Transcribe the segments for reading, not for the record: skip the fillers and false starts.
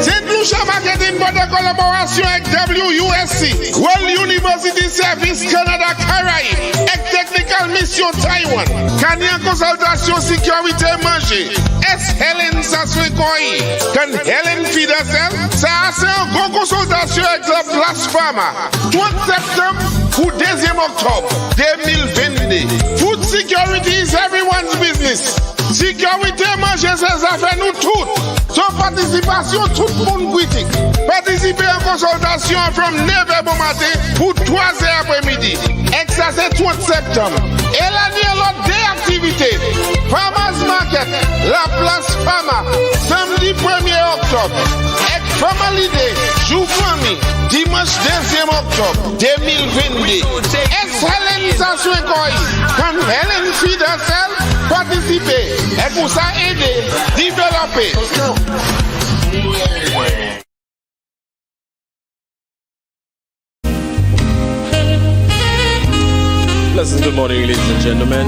St. Lucia Marketing Board de collaboration avec WISC, World University Service Canada Caraïbes, et Technical Mission Taiwan, Canadian Consultation Sécurité Manger, Helen Saswekoi, quand Helen Fidasel, ça c'est une grande consultation avec la Place Pharma, 30 septembre ou 2e octobre 2022. Food security is everyone's business. Sécurité manger ses affaires nous toutes. Son participation tout le monde critique. Participer en consultation from 9h bon matin pour 3h après-midi. Et ça c'est 30 septembre. Et l'année l'autre des activités. Farmers Market, la Place Pharma, samedi 1er octobre. Et Family Day, jour famille, dimanche 2e octobre 2022. Helen Saswekoi, quand Helen Fidasel participer et pour ça aider, développer. Pleasant good morning, ladies and gentlemen.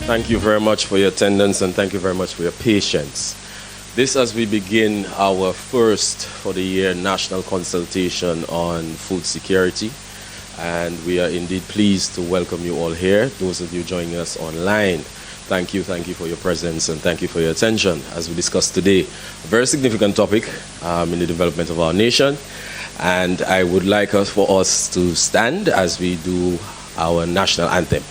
Thank you very much for your attendance and thank you very much for your patience. This as we begin our first for the year national consultation on food security. And we are indeed pleased to welcome you all here. Those of you joining us online, thank you for your presence and thank you for your attention as we discuss today a very significant topic in the development of our nation. And I would like for us to stand as we do our national anthem.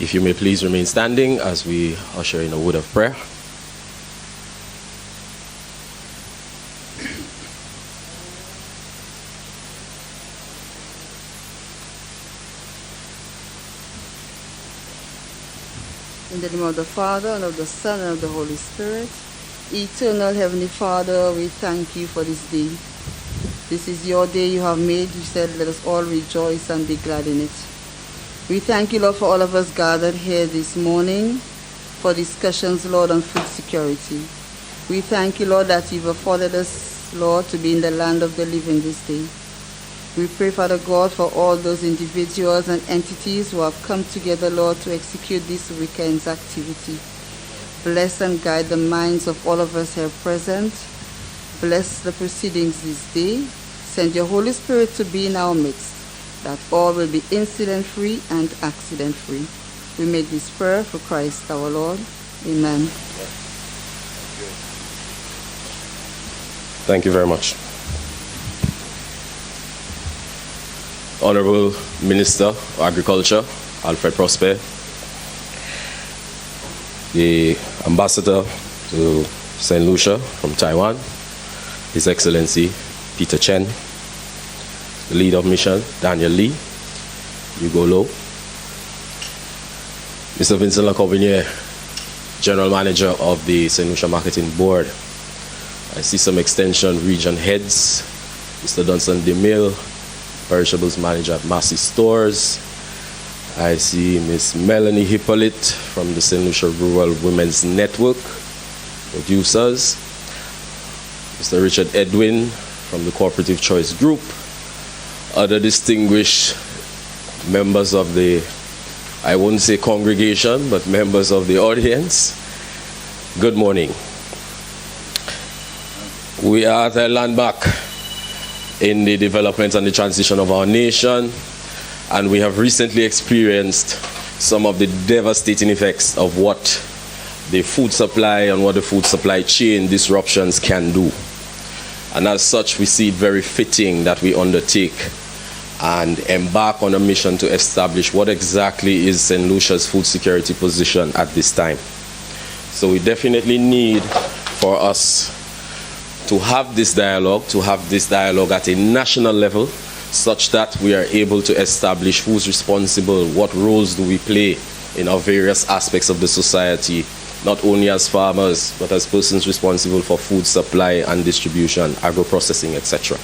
If you may please remain standing as we usher in a word of prayer. In the name of the Father, and of the Son, and of the Holy Spirit. Eternal Heavenly Father, we thank you for this day. This is your day you have made. You said, let us all rejoice and be glad in it. We thank you, Lord, for all of us gathered here this morning for discussions, Lord, on food security. We thank you, Lord, that you've afforded us, Lord, to be in the land of the living this day. We pray, Father God, for all those individuals and entities who have come together, Lord, to execute this weekend's activity. Bless and guide the minds of all of us here present. Bless the proceedings this day. Send your Holy Spirit to be in our midst, that all will be incident-free and accident-free. We make this prayer for Christ our Lord. Amen. Thank you very much. Honorable Minister of Agriculture, Alfred Prosper, the Ambassador to St. Lucia from Taiwan, His Excellency Peter Chen, the Leader of Mission, Daniel Lee, Hugo Lowe, Mr. Vincent Lacovinier, General Manager of the St. Lucia Marketing Board. I see some extension region heads, Mr. Dunson DeMille, Perishables Manager at Massey Stores. I see Miss Melanie Hippolyte from the St. Lucia Rural Women's Network, producers. Mr. Richard Edwin from the Cooperative Choice Group. Other distinguished members of the, I won't say congregation, but members of the audience. Good morning. We are at a landmark in the development and the transition of our nation, and we have recently experienced some of the devastating effects of what the food supply and what the food supply chain disruptions can do. And as such, we see it very fitting that we undertake and embark on a mission to establish what exactly is St. Lucia's food security position at this time. So we definitely need for us to have this dialogue at a national level, such that we are able to establish who's responsible, what roles do we play in our various aspects of the society, not only as farmers, but as persons responsible for food supply and distribution, agro-processing, etc.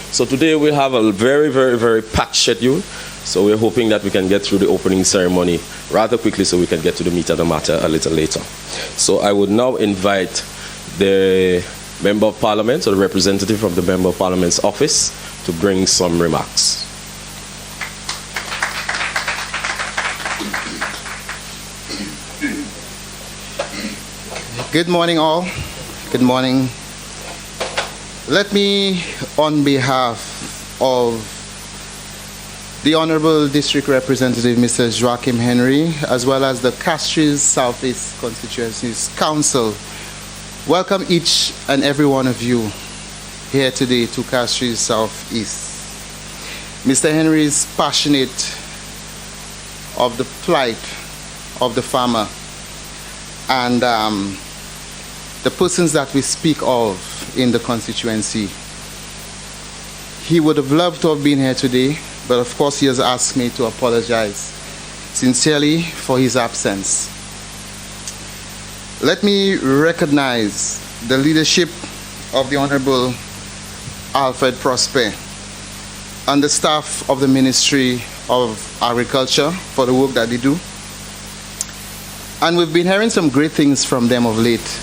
So today we have a very, very, very packed schedule. So we're hoping that we can get through the opening ceremony rather quickly so we can get to the meat of the matter a little later. So I would now invite the Member of Parliament or the representative of the Member of Parliament's office to bring some remarks. Good morning, all. Good morning. Let me, on behalf of the Honorable District Representative, Mr. Joachim Henry, as well as the Castries Southeast Constituencies Council, welcome each and every one of you here today to Castries Southeast. Mr. Henry is passionate of the plight of the farmer and the persons that we speak of in the constituency. He would have loved to have been here today, but of course he has asked me to apologize sincerely for his absence. Let me recognize the leadership of the Honorable Alfred Prosper and the staff of the Ministry of Agriculture for the work that they do. And we've been hearing some great things from them of late.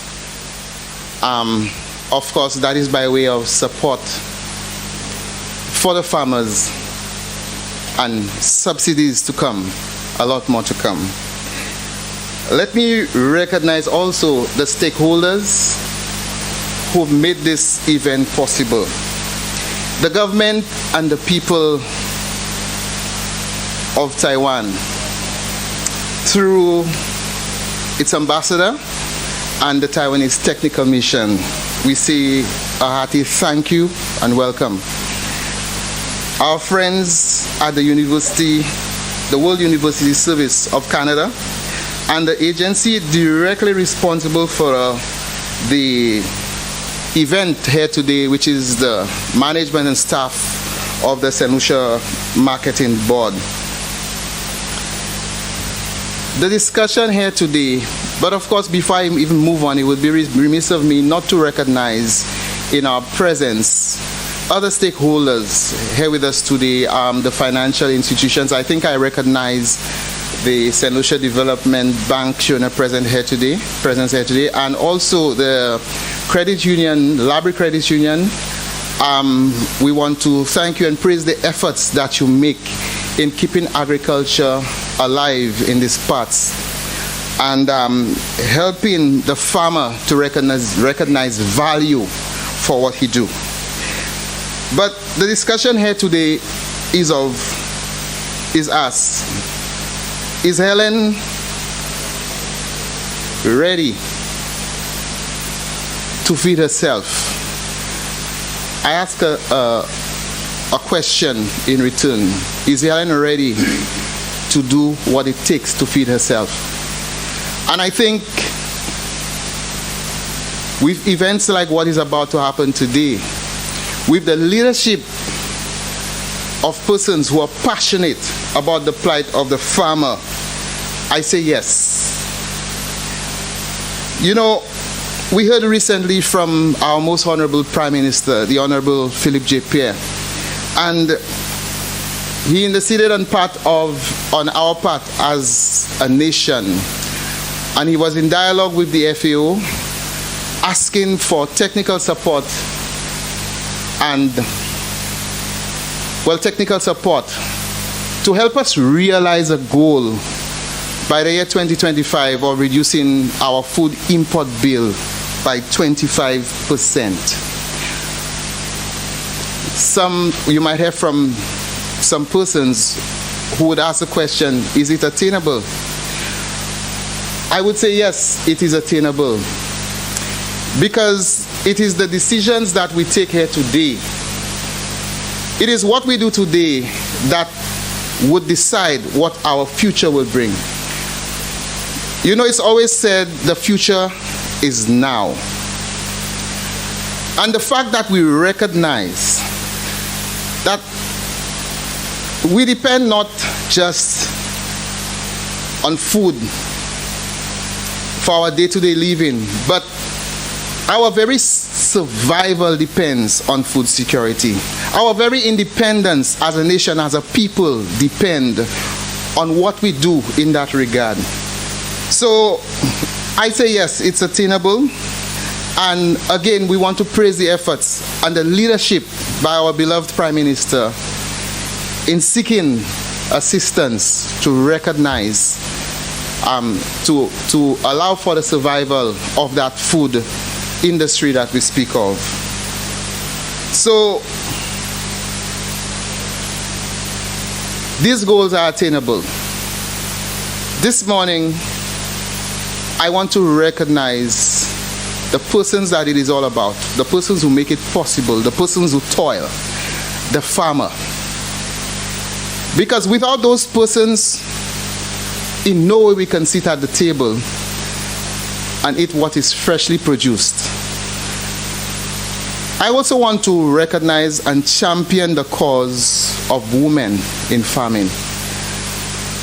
Of course, that is by way of support for the farmers and subsidies to come, a lot more to come. Let me recognize also the stakeholders who made this event possible. The government and the people of Taiwan, through its ambassador and the Taiwanese technical mission, we say a hearty thank you and welcome. Our friends at the university, the World University Service of Canada, and the agency directly responsible for the event here today, which is the management and staff of the St. Lucia Marketing Board. The discussion here today, but of course before I even move on, it would be remiss of me not to recognize in our presence other stakeholders here with us today, the financial institutions. I think I recognize the St. Lucia Development Bank showing a presence here today, and also the credit union, Library Credit Union. We want to thank you and praise the efforts that you make in keeping agriculture alive in these parts and helping the farmer to recognize value for what he do. But the discussion here today is us. Is Helen ready to feed herself? I ask a question in return. Is Helen ready to do what it takes to feed herself? And I think with events like what is about to happen today, with the leadership of persons who are passionate about the plight of the farmer, I say yes. You know, we heard recently from our most honorable Prime Minister, the Honorable Philip J. Pierre, and he interceded on our part as a nation, and he was in dialogue with the FAO, asking for technical support to help us realize a goal by the year 2025 of reducing our food import bill by 25%. You might hear from some persons who would ask the question, is it attainable? I would say yes, it is attainable. Because it is the decisions that we take here today. It is what we do today that would decide what our future will bring. You know, it's always said the future is now. And the fact that we recognize that we depend not just on food for our day-to-day living, but our very survival depends on food security. Our very independence as a nation, as a people, depend on what we do in that regard. So I say yes, it's attainable. And again, we want to praise the efforts and the leadership by our beloved Prime Minister in seeking assistance to recognize, to allow for the survival of that food industry that we speak of. So these goals are attainable. This morning, I want to recognize the persons that it is all about, the persons who make it possible, the persons who toil, the farmer. Because without those persons, in no way we can sit at the table and eat what is freshly produced. I also want to recognize and champion the cause of women in farming.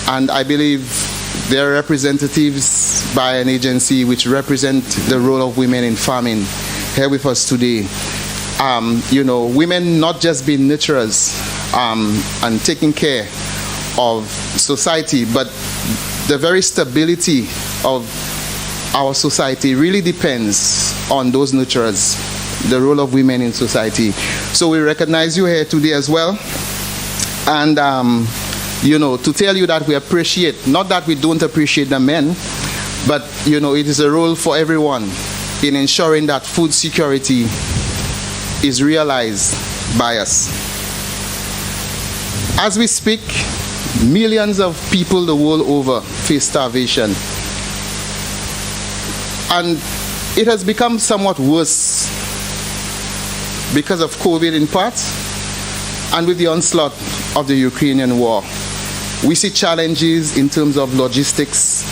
And I believe there are representatives by an agency which represent the role of women in farming here with us today. You know, women not just being nurturers and taking care of society, but the very stability of our society really depends on those nurturers, the role of women in society. So we recognize you here today as well. And you know, to tell you that we appreciate, not that we don't appreciate the men, but, you know, it is a role for everyone in ensuring that food security is realized by us. As we speak, millions of people the world over face starvation. And it has become somewhat worse because of COVID in part, and with the onslaught of the Ukrainian war. We see challenges in terms of logistics.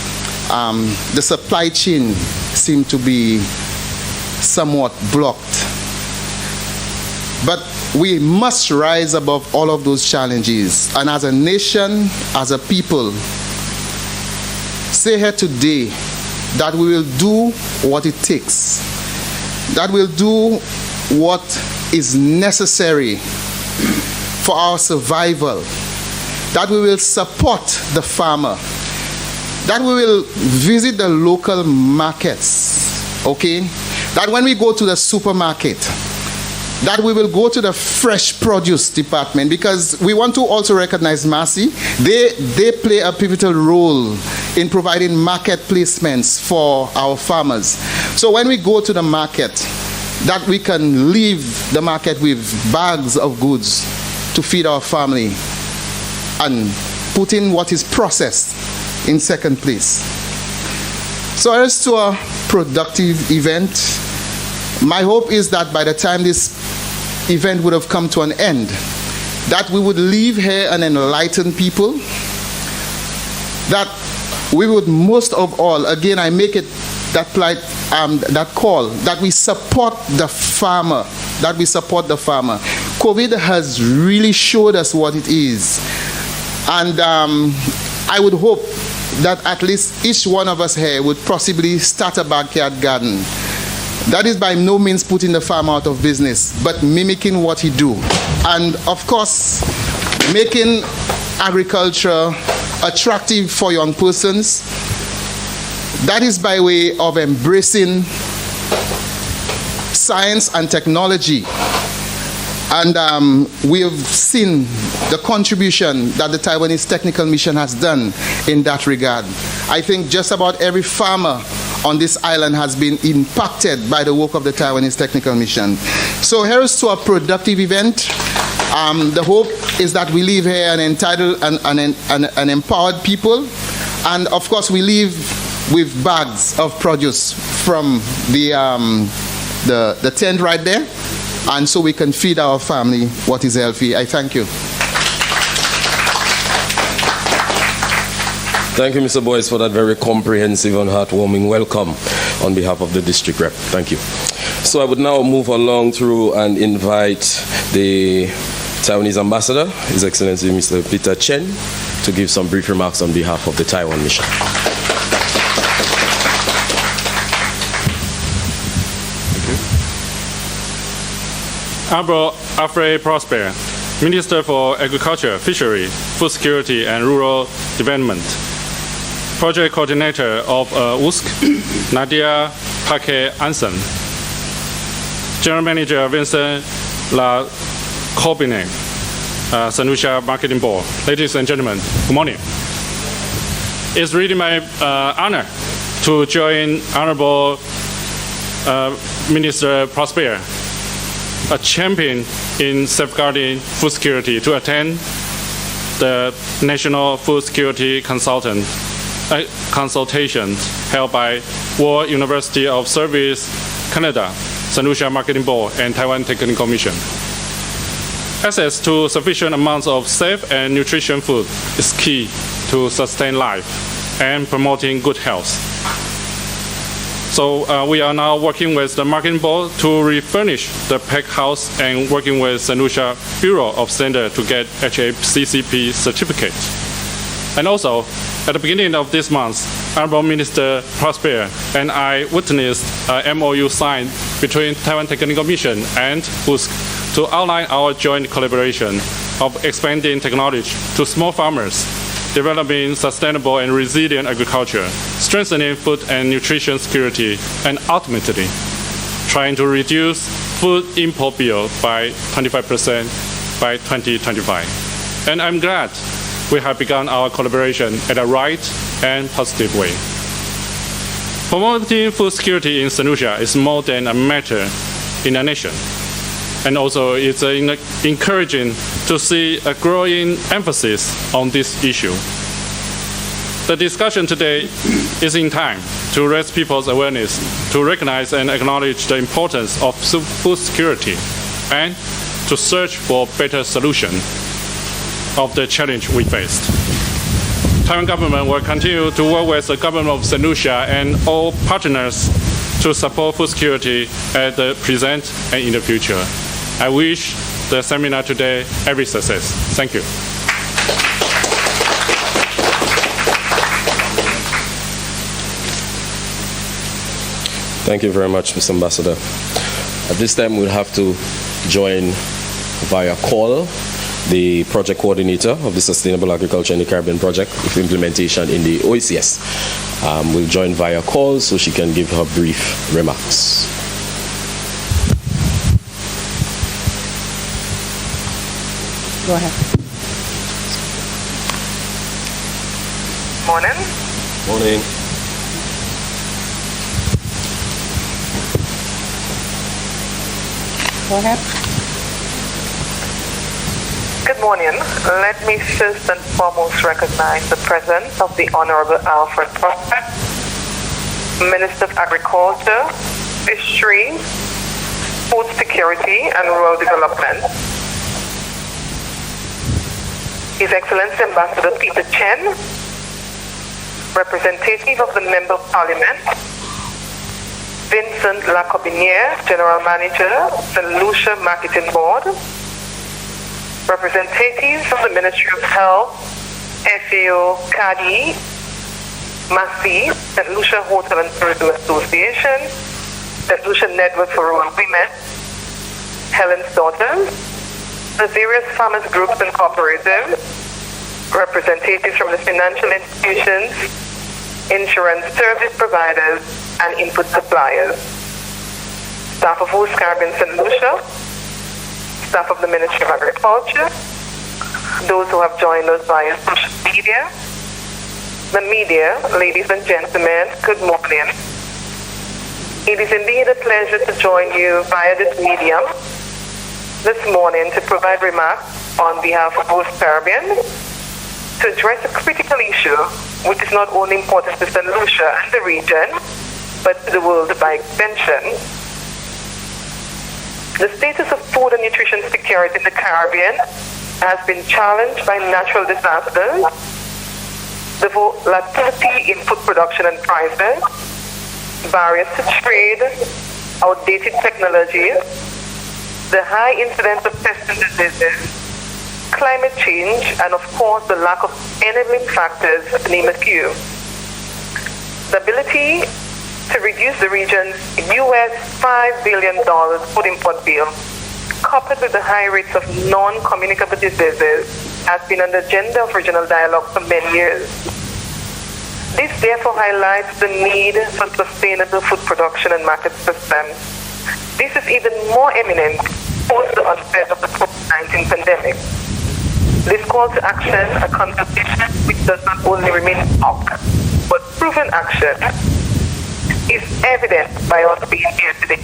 The supply chain seems to be somewhat blocked. But we must rise above all of those challenges. And as a nation, as a people, say here today that we will do what it takes, that we'll do what is necessary for our survival, that we will support the farmer, that we will visit the local markets, okay? That when we go to the supermarket, that we will go to the fresh produce department, because we want to also recognize Massey. They play a pivotal role in providing market placements for our farmers. So when we go to the market, that we can leave the market with bags of goods to feed our family, and put in what is processed in second place. So as to a productive event, my hope is that by the time this event would have come to an end, that we would leave here an enlightened people, that we would most of all, again I make it that call, that we support the farmer, that we support the farmer. COVID has really showed us what it is. And I would hope that at least each one of us here would possibly start a backyard garden. That is by no means putting the farmer out of business, but mimicking what he do. And of course, making agriculture attractive for young persons. That is by way of embracing science and technology. And we have seen the contribution that the Taiwanese Technical Mission has done in that regard. I think just about every farmer on this island has been impacted by the work of the Taiwanese Technical Mission. So here's to a productive event. The hope is that we leave here an entitled and empowered people. And of course we leave with bags of produce from the tent right there, and so we can feed our family what is healthy. I thank you. Thank you, Mr. Boyce, for that very comprehensive and heartwarming welcome on behalf of the district rep. Thank you. So I would now move along through and invite the Taiwanese ambassador, His Excellency Mr. Peter Chen, to give some brief remarks on behalf of the Taiwan mission. Honorable Alfred Prosper, Minister for Agriculture, Fishery, Food Security and Rural Development, Project Coordinator of WISC, Nadia Paquet-Anson, General Manager Vincent La Corbine, St. Lucia Marketing Board. Ladies and gentlemen, good morning. It's really my honor to join Honorable Minister Prosper, a champion in safeguarding food security, to attend the National Food Security Consultation held by World University of Service Canada, St. Lucia Marketing Board, and Taiwan Technical Mission. Access to sufficient amounts of safe and nutritious food is key to sustain life and promoting good health. So we are now working with the Marketing Board to refurnish the pack house and working with St. Lucia Bureau of Standards to get HACCP certificate. And also, at the beginning of this month, Honorable Minister Prosper and I witnessed a MOU signed between Taiwan Technical Mission and WISC to outline our joint collaboration of expanding technology to small farmers, developing sustainable and resilient agriculture, strengthening food and nutrition security, and ultimately trying to reduce food import bill by 25% by 2025. And I'm glad we have begun our collaboration in a right and positive way. Promoting food security in St. Lucia is more than a matter in a nation. And also it's encouraging to see a growing emphasis on this issue. The discussion today is in time to raise people's awareness, to recognize and acknowledge the importance of food security, and to search for better solution of the challenge we faced. Taiwan government will continue to work with the government of St. Lucia and all partners to support food security at the present and in the future. I wish the seminar today every success. Thank you. Thank you very much, Mr. Ambassador. At this time, we'll have to join via call the project coordinator of the Sustainable Agriculture in the Caribbean Project with implementation in the OECS. We'll join via call so she can give her brief remarks. Go ahead. Morning. Morning. Go ahead. Good morning. Let me first and foremost recognize the presence of the Honorable Alfred Prosper, Minister of Agriculture, Fishery, Food Security and Rural Development. His Excellency Ambassador Peter Chen, representative of the Member of Parliament, Vincent La Corbine, General Manager, St. Lucia Marketing Board, representatives of the Ministry of Health, FAO, CADI, MASI, St. Lucia Hotel and Tourism Association, St. Lucia Network for Rural Women, Helen's Daughters, the various farmers groups and cooperatives, representatives from the financial institutions, insurance service providers, and input suppliers, staff of WISC Caribbean St. Lucia, staff of the Ministry of Agriculture, those who have joined us via social media, the media, ladies and gentlemen, good morning. It is indeed a pleasure to join you via this medium this morning to provide remarks on behalf of WISC Caribbean to address a critical issue which is not only important to St. Lucia and the region, but to the world by extension. The status of food and nutrition security in the Caribbean has been challenged by natural disasters, the volatility in food production and prices, barriers to trade, outdated technologies, the high incidence of pests and diseases, climate change, and of course the lack of enabling factors, to name a few. The ability to reduce the region's $5 billion food import bill, coupled with the high rates of non-communicable diseases, has been on the agenda of regional dialogue for many years. This therefore highlights the need for sustainable food production and market systems. This is even more eminent post the onset of the COVID-19 pandemic. This call to action, a consultation which does not only remain talk, but proven action, is evident by us being here today.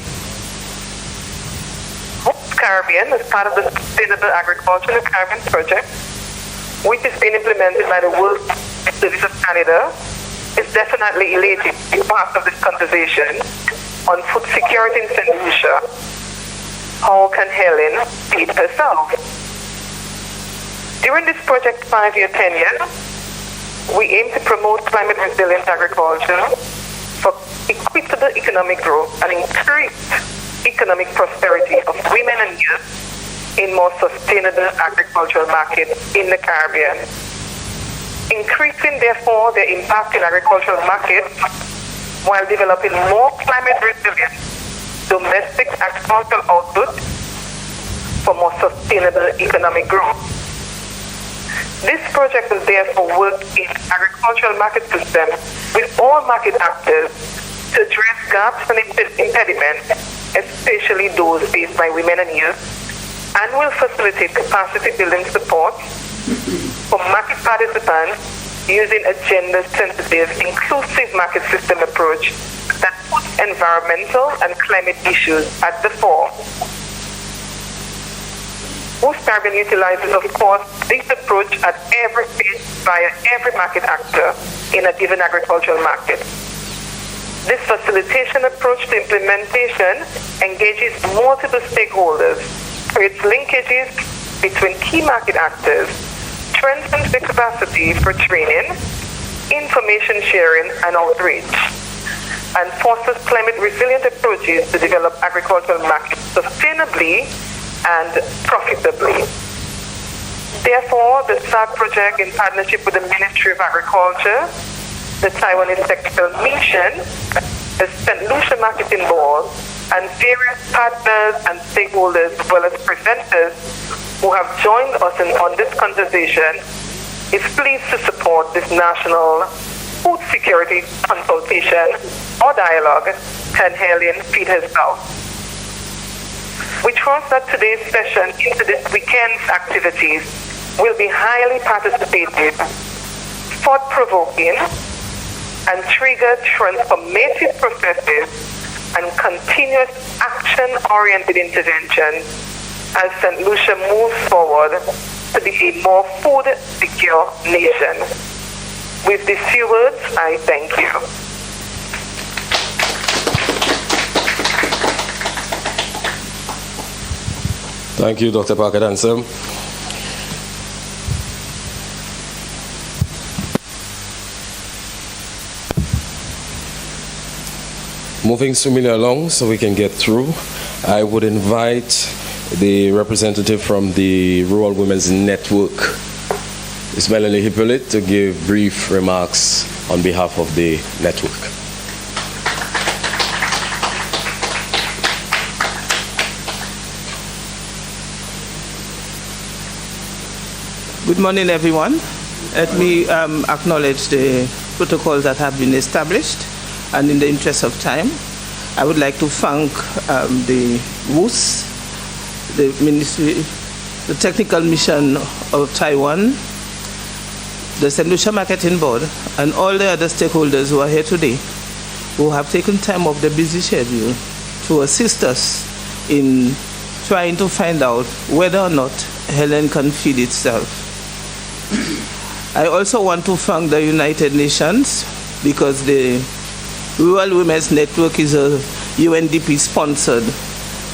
Caribbean, as part of the Sustainable Agriculture in the Caribbean project, which is being implemented by the World Service of Canada, is definitely elated to be part of this conversation on food security in St. Lucia. How can Helen feed herself? During this project 5-year tenure, we aim to promote climate resilient agriculture for equitable economic growth and increased economic prosperity of women and youth in more sustainable agricultural markets in the Caribbean. Increasing, therefore, their impact in agricultural markets while developing more climate resilient domestic agricultural output for more sustainable economic growth. This project will therefore work in agricultural market systems with all market actors to address gaps and impediments, especially those faced by women and youth, and will facilitate capacity building support for market participants using a gender-sensitive, inclusive market system approach that puts environmental and climate issues at the fore. WISC Caribbean utilizes, of course, this approach at every stage via every market actor in a given agricultural market. This facilitation approach to implementation engages multiple stakeholders, creates linkages between key market actors, strengthens the capacity for training, information sharing, and outreach, and fosters climate resilient approaches to develop agricultural markets sustainably and profitably. Therefore, the SAG project, in partnership with the Ministry of Agriculture, the Taiwanese Technical Mission, the St. Lucia Marketing Board, and various partners and stakeholders, as well as presenters who have joined us on this conversation, is pleased to support this national food security consultation or dialogue, Can Helen Feed Herself? We trust that today's session into this weekend's activities will be highly participative, thought-provoking, and trigger transformative processes and continuous action-oriented intervention as St. Lucia moves forward to be a more food-secure nation. With these few words, I thank you. Thank you, Dr. Parker Dancer. Moving swimmingly along so we can get through, I would invite the representative from the Rural Women's Network, Ms. Melanie Hippolyte, to give brief remarks on behalf of the network. Good morning, everyone. Let me acknowledge the protocols that have been established, and in the interest of time, I would like to thank the WISC, the Ministry, the Technical Mission of Taiwan, the St. Lucia Marketing Board, and all the other stakeholders who are here today, who have taken time off their busy schedule to assist us in trying to find out whether or not Helen can feed itself. I also want to thank the United Nations because the Rural Women's Network is a UNDP-sponsored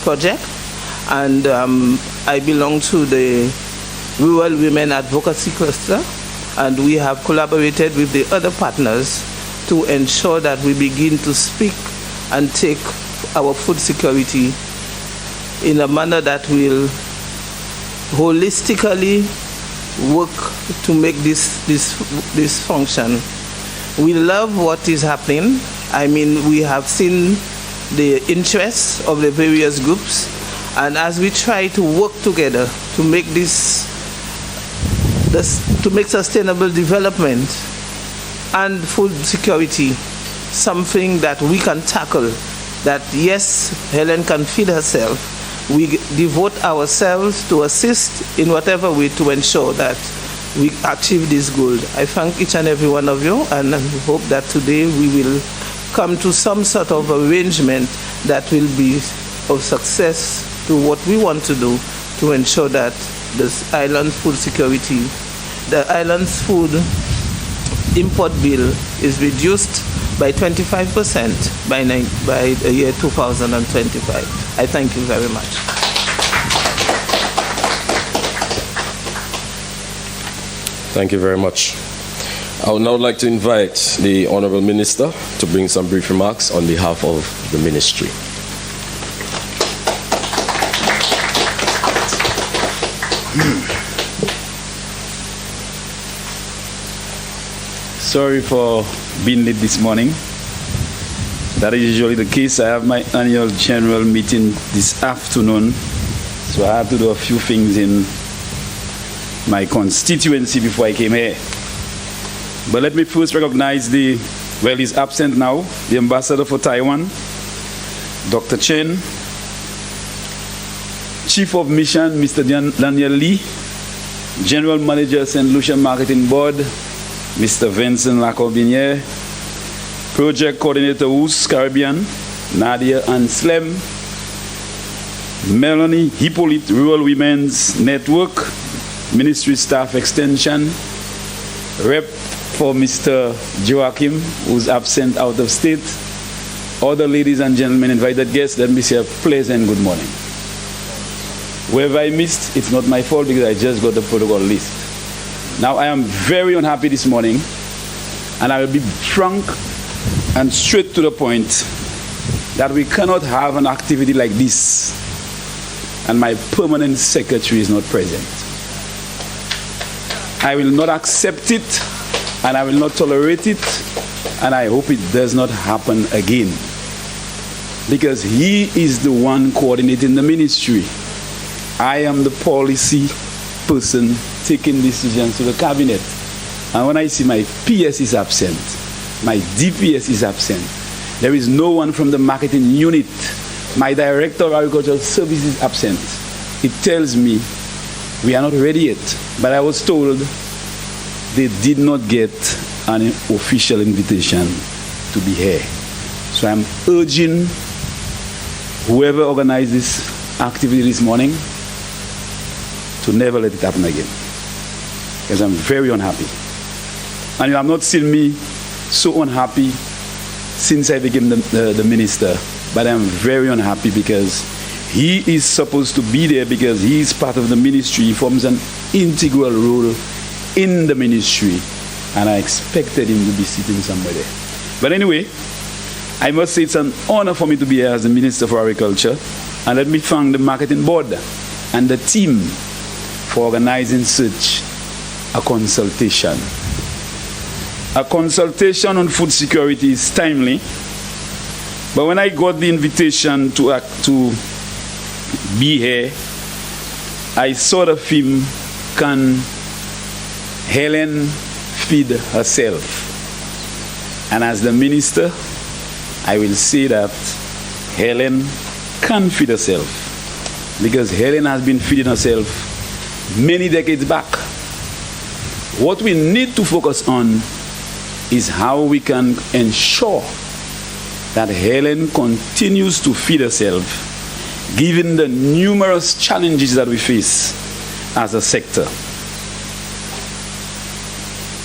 project, and I belong to the Rural Women Advocacy Cluster, and we have collaborated with the other partners to ensure that we begin to speak and take our food security in a manner that will holistically work to make this function. We love what is happening. I mean, we have seen the interests of the various groups, and as we try to work together to make to make sustainable development and food security something that we can tackle, that yes, Helen can feed herself, we devote ourselves to assist in whatever way to ensure that we achieve this goal. I thank each and every one of you, and I hope that today we will come to some sort of arrangement that will be of success to what we want to do to ensure that this island food security, the island's food import bill is reduced by 25% by the year 2025. I thank you very much. Thank you very much. I would now like to invite the Honorable Minister to bring some brief remarks on behalf of the Ministry. Sorry for being late this morning. That is usually the case. I have my annual general meeting this afternoon, so I have to do a few things in my constituency before I came here. But let me first recognize he's absent now, the ambassador for Taiwan, Dr. Chen, Chief of Mission, Mr. Daniel Lee, General Manager, St. Lucia Marketing Board, Mr. Vincent Lacobinier, Project Coordinator WISC Caribbean, Nadia Anslem, Melanie Hippolyte, Rural Women's Network, Ministry Staff Extension, Rep for Mr. Joachim, who's absent out of state, other ladies and gentlemen, invited guests, let me say a pleasant good morning. Wherever I missed, it's not my fault because I just got the protocol list. Now, I am very unhappy this morning, and I will be frank and straight to the point that we cannot have an activity like this and my permanent secretary is not present. I will not accept it, and I will not tolerate it, and I hope it does not happen again, because he is the one coordinating the ministry. I am the policy person taking decisions to the cabinet. And when I see my PS is absent, my DPS is absent, there is no one from the marketing unit, my director of agricultural services is absent, it tells me we are not ready yet. But I was told they did not get an official invitation to be here. So I'm urging whoever organized this activity this morning to never let it happen again, because I'm very unhappy. And you have not seen me so unhappy since I became the minister, but I'm very unhappy because he is supposed to be there, because he is part of the ministry, he forms an integral role in the ministry, and I expected him to be sitting somewhere there. But anyway, I must say it's an honor for me to be here as the Minister for Agriculture, and let me thank the Marketing Board and the team for organizing such a consultation. A consultation on food security is timely, but when I got the invitation to be here, I saw the theme, Can Helen Feed Herself? And as the minister, I will say that Helen can feed herself, because Helen has been feeding herself many decades back. What we need to focus on is how we can ensure that Helen continues to feed herself, given the numerous challenges that we face as a sector.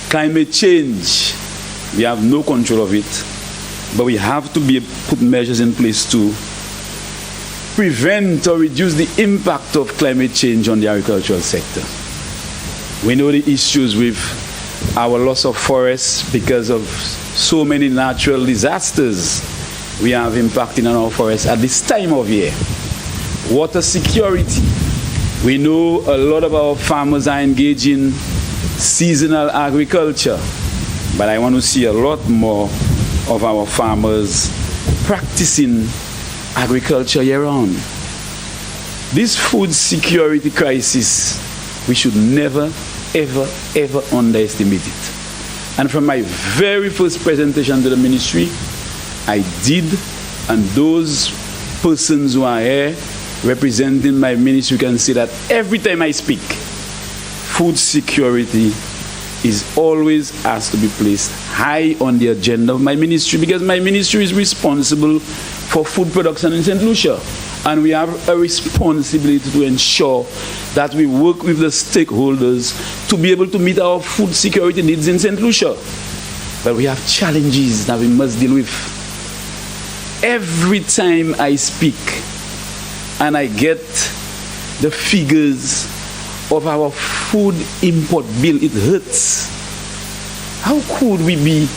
Climate change, we have no control of it, but we have to put measures in place to prevent or reduce the impact of climate change on the agricultural sector. We know the issues with our loss of forests because of so many natural disasters we have impacting on our forests at this time of year. Water security. We know a lot of our farmers are engaging seasonal agriculture, but I want to see a lot more of our farmers practicing agriculture year-round. This food security crisis, we should never, ever, ever underestimate it. And from my very first presentation to the ministry, I did, and those persons who are here representing my ministry can see that every time I speak, food security is always has to be placed high on the agenda of my ministry, because my ministry is responsible for food production in St. Lucia. And we have a responsibility to ensure that we work with the stakeholders to be able to meet our food security needs in St. Lucia. But we have challenges that we must deal with. Every time I speak and I get the figures of our food import bill, it hurts. How could we be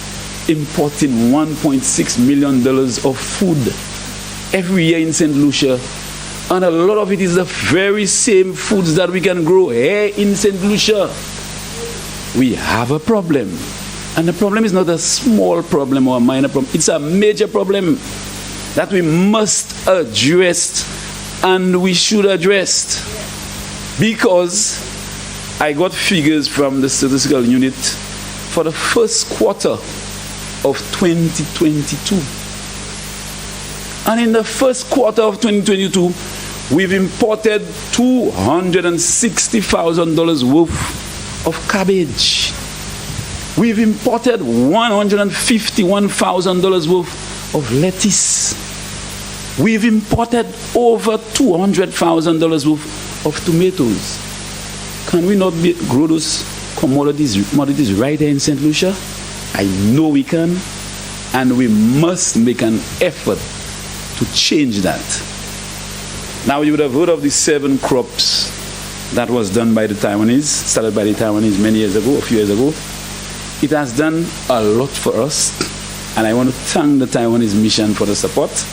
importing $1.6 million of food every year in St. Lucia, and a lot of it is the very same foods that we can grow here in St. Lucia? We have a problem, and the problem is not a small problem or a minor problem. It's a major problem that we must address, and we should address, because I got figures from the statistical unit for the first quarter of 2022. And in the first quarter of 2022, we've imported $260,000 worth of cabbage. We've imported $151,000 worth of lettuce. We've imported over $200,000 worth of tomatoes. Can we not grow those commodities right here in St. Lucia? I know we can, and we must make an effort to change that. Now, you would have heard of the 7 crops that was done by the Taiwanese, started by the Taiwanese many years ago, a few years ago. It has done a lot for us, and I want to thank the Taiwanese mission for the support.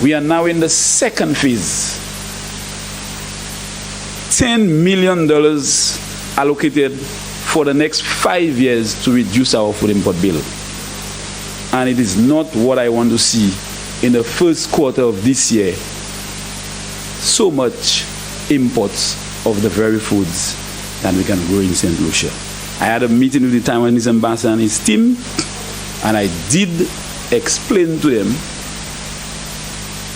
We are now in the second phase. $10 million allocated for the next 5 years to reduce our food import bill. And it is not what I want to see in the first quarter of this year. So much imports of the very foods that we can grow in St. Lucia. I had a meeting with the Taiwanese ambassador and his team, and I did explain to them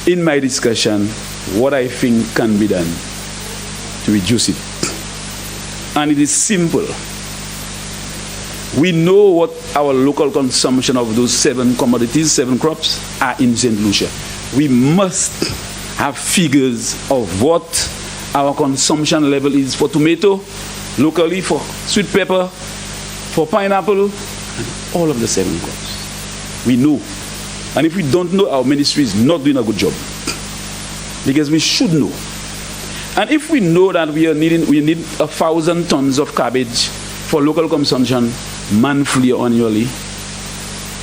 in my discussion what I think can be done to reduce it. And it is simple. We know what our local consumption of those 7 commodities, 7 crops, are in St. Lucia. We must have figures of what our consumption level is for tomato, locally, for sweet pepper, for pineapple, and all of the 7 crops. We know. And if we don't know, our ministry is not doing a good job. Because we should know. And if we know that we need 1,000 tons of cabbage for local consumption monthly or annually,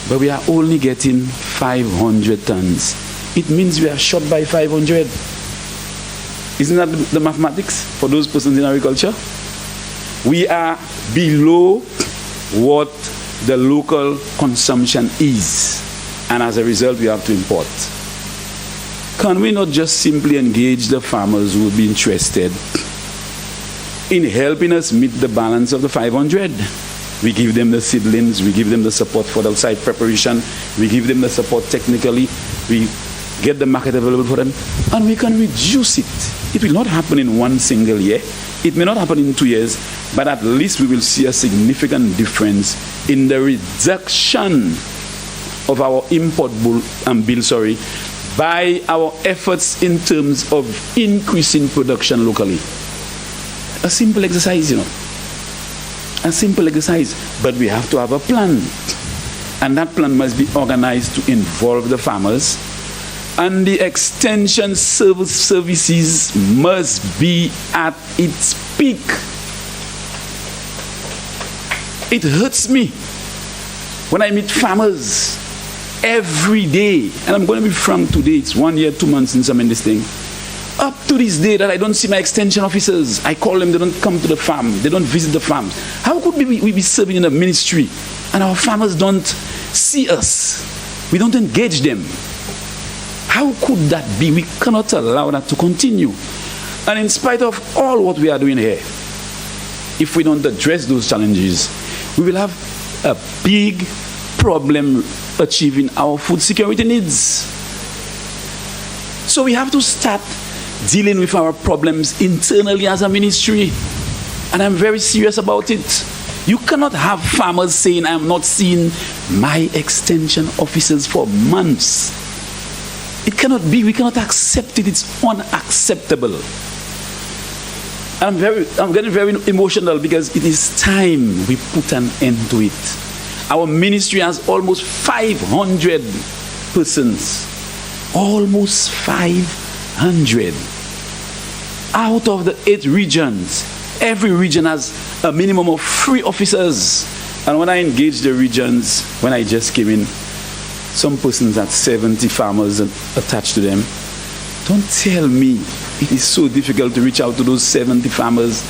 but we are only getting 500 tons, it means we are short by 500. Isn't that the mathematics for those persons in agriculture? We are below what the local consumption is, and as a result we have to import. Can we not just simply engage the farmers who would be interested in helping us meet the balance of the 500? We give them the seedlings, we give them the support for the site preparation, we give them the support technically, we get the market available for them, and we can reduce it. It will not happen in one single year, it may not happen in 2 years, but at least we will see a significant difference in the reduction of our import bill by our efforts in terms of increasing production locally. A simple exercise, a simple exercise, but we have to have a plan. And that plan must be organized to involve the farmers. And the extension services must be at its peak. It hurts me when I meet farmers every day. And I'm going to be frank today, it's 1 year, 2 months since I'm in this thing. Up to this day that I don't see my extension officers. I call them, they don't come to the farm. They don't visit the farms. How could we be serving in a ministry and our farmers don't see us? We don't engage them. How could that be? We cannot allow that to continue. And in spite of all what we are doing here, if we don't address those challenges, we will have a big problem achieving our food security needs. So we have to start dealing with our problems internally as a ministry. And I'm very serious about it. You cannot have farmers saying, I'm not seeing my extension officers for months. It cannot be. We cannot accept it. It's unacceptable. I'm getting very emotional because it is time we put an end to it. Our ministry has almost 500 persons. Almost 500. Out of the 8 regions, every region has a minimum of 3 officers. And when I engage the regions, when I just came in, some persons had 70 farmers attached to them. Don't tell me it is so difficult to reach out to those 70 farmers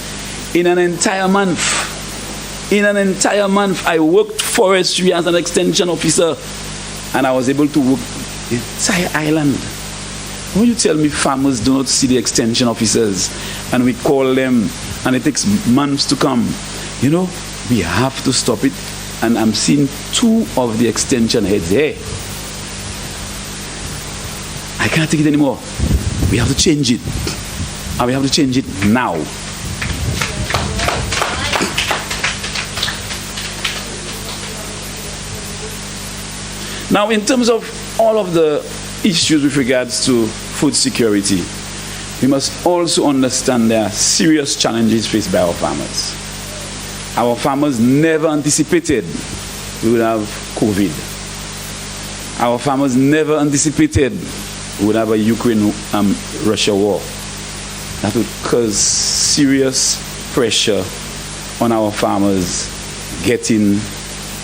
in an entire month. In an entire month, I worked forestry as an extension officer, and I was able to work the entire island. When you tell me farmers do not see the extension officers, and we call them, and it takes months to come, you know, we have to stop it. And I'm seeing 2 of the extension heads here. I can't take it anymore. We have to change it. And we have to change it now. Now, in terms of all of the issues with regards to food security, we must also understand there are serious challenges faced by our farmers. Our farmers never anticipated we would have COVID. Our farmers never anticipated we would have a Ukraine-Russia war. That would cause serious pressure on our farmers getting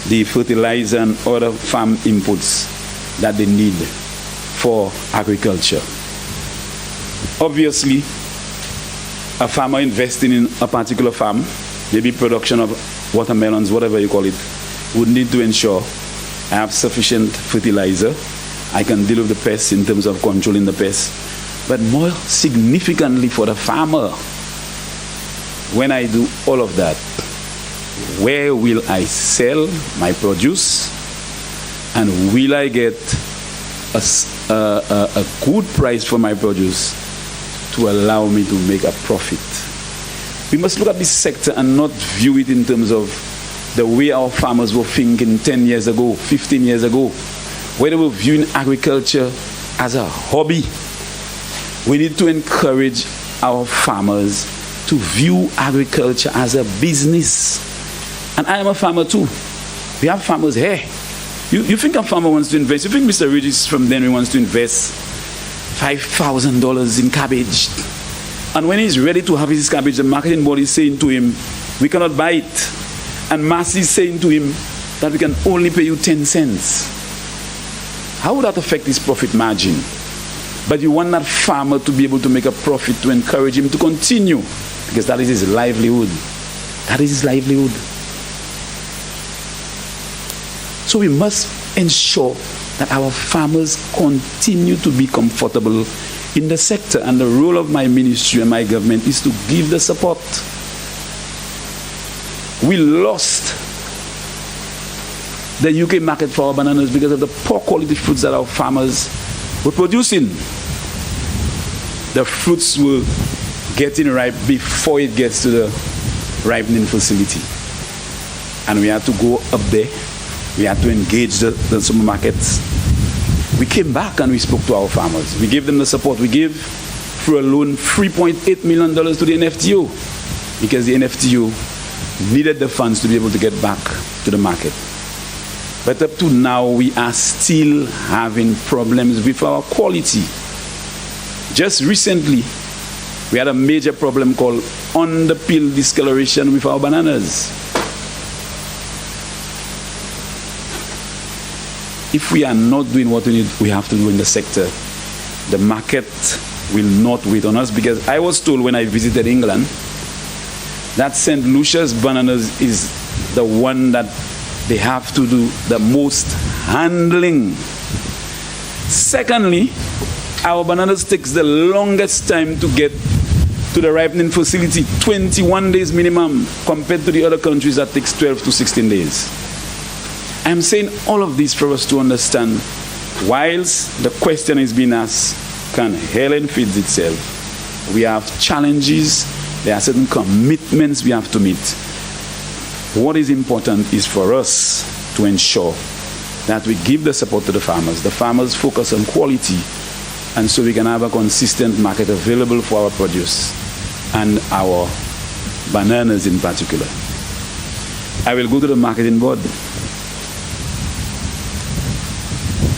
the fertilizer and other farm inputs that they need for agriculture. Obviously, a farmer investing in a particular farm, maybe production of watermelons, whatever you call it, would need to ensure I have sufficient fertilizer. I can deal with the pests in terms of controlling the pests. But more significantly for the farmer, when I do all of that, where will I sell my produce? And will I get a good price for my produce to allow me to make a profit? We must look at this sector and not view it in terms of the way our farmers were thinking 10 years ago, 15 years ago, where they were viewing agriculture as a hobby. We need to encourage our farmers to view agriculture as a business. And I am a farmer too. We have farmers here. You think a farmer wants to invest, you think Mr. Regis from Denry wants to invest $5,000 in cabbage. And when he's ready to have his cabbage, the marketing board is saying to him, we cannot buy it. And Massey is saying to him that we can only pay you 10 cents. How would that affect his profit margin? But you want that farmer to be able to make a profit to encourage him to continue, because that is his livelihood. That is his livelihood. So we must ensure that our farmers continue to be comfortable in the sector. And the role of my ministry and my government is to give the support. We lost the UK market for our bananas because of the poor quality fruits that our farmers were producing. The fruits were getting ripe before it gets to the ripening facility. And we had to go up there. We had to engage the supermarkets. We came back and we spoke to our farmers. We gave them the support. We gave, through a loan, $3.8 million to the NFTO, because the NFTO needed the funds to be able to get back to the market. But up to now, we are still having problems with our quality. Just recently, we had a major problem called under-peel discoloration with our bananas. If we are not doing what we have to do in the sector, the market will not wait on us, because I was told when I visited England that St. Lucia's bananas is the one that they have to do the most handling. Secondly, our bananas takes the longest time to get to the ripening facility, 21 days minimum, compared to the other countries that takes 12 to 16 days. I'm saying all of this for us to understand, whilst the question is being asked, can Helen feed itself? We have challenges, there are certain commitments we have to meet. What is important is for us to ensure that we give the support to the farmers. The farmers focus on quality, and so we can have a consistent market available for our produce and our bananas in particular. I will go to the marketing board.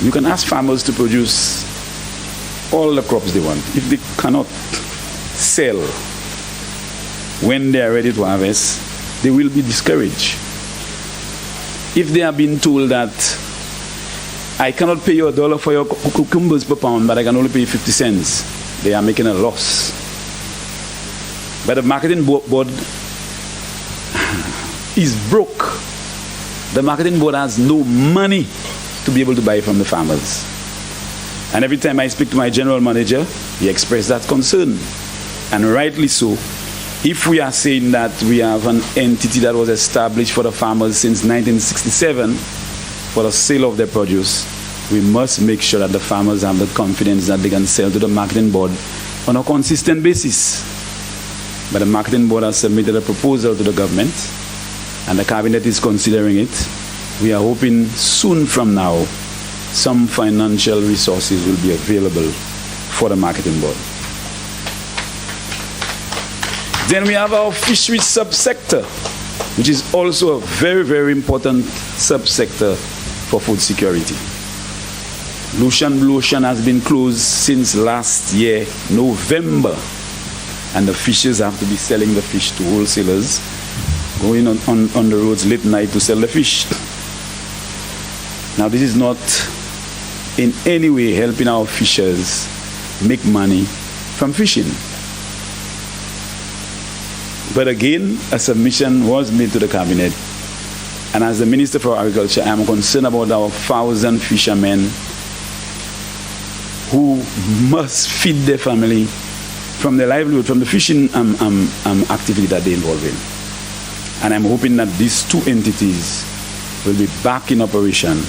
You can ask farmers to produce all the crops they want. If they cannot sell when they are ready to harvest, they will be discouraged. If they are being told that I cannot pay you $1 for your cucumbers per pound, but I can only pay you 50 cents, they are making a loss. But the marketing board is broke. The marketing board has no money to be able to buy from the farmers. And every time I speak to my general manager, he expressed that concern. And rightly so. If we are saying that we have an entity that was established for the farmers since 1967 for the sale of their produce, we must make sure that the farmers have the confidence that they can sell to the marketing board on a consistent basis. But the marketing board has submitted a proposal to the government, and the cabinet is considering it. We are hoping soon from now some financial resources will be available for the marketing board. Then we have our fisheries subsector, which is also a very, very important subsector for food security. Lucian Blue Ocean has been closed since last year, November, and the fishers have to be selling the fish to wholesalers, going on the roads late night to sell the fish. Now, this is not in any way helping our fishers make money from fishing. But again, a submission was made to the cabinet, and as the Minister for Agriculture, I am concerned about our 1,000 fishermen who must feed their family from their livelihood, from the fishing activity that they involve in. And I'm hoping that these two entities will be back in operation,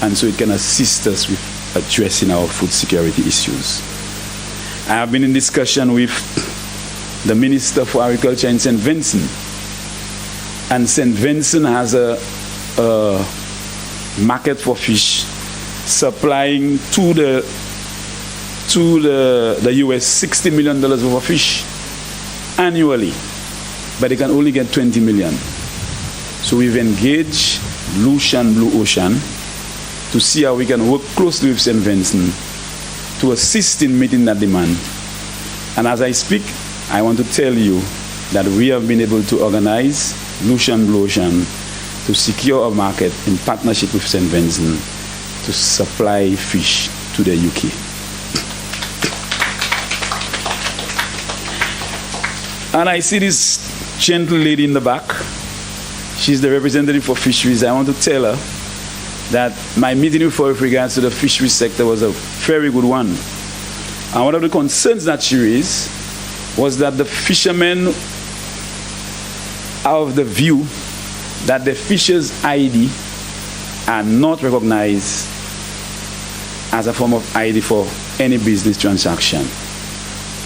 and so it can assist us with addressing our food security issues. I have been in discussion with the Minister for Agriculture in St. Vincent, and St. Vincent has a market for fish supplying to the US $60 million worth of fish annually, but they can only get 20 million. So we've engaged Lucian Blue Ocean to see how we can work closely with St. Vincent to assist in meeting that demand. And as I speak, I want to tell you that we have been able to organize Lucian Blue Ocean to secure a market in partnership with St. Vincent to supply fish to the UK. And I see this gentle lady in the back. She's the representative for fisheries. I want to tell her that my meeting with her with regards to the fisheries sector was a very good one. And one of the concerns that she raised was that the fishermen are of the view that the fisher's ID are not recognized as a form of ID for any business transaction.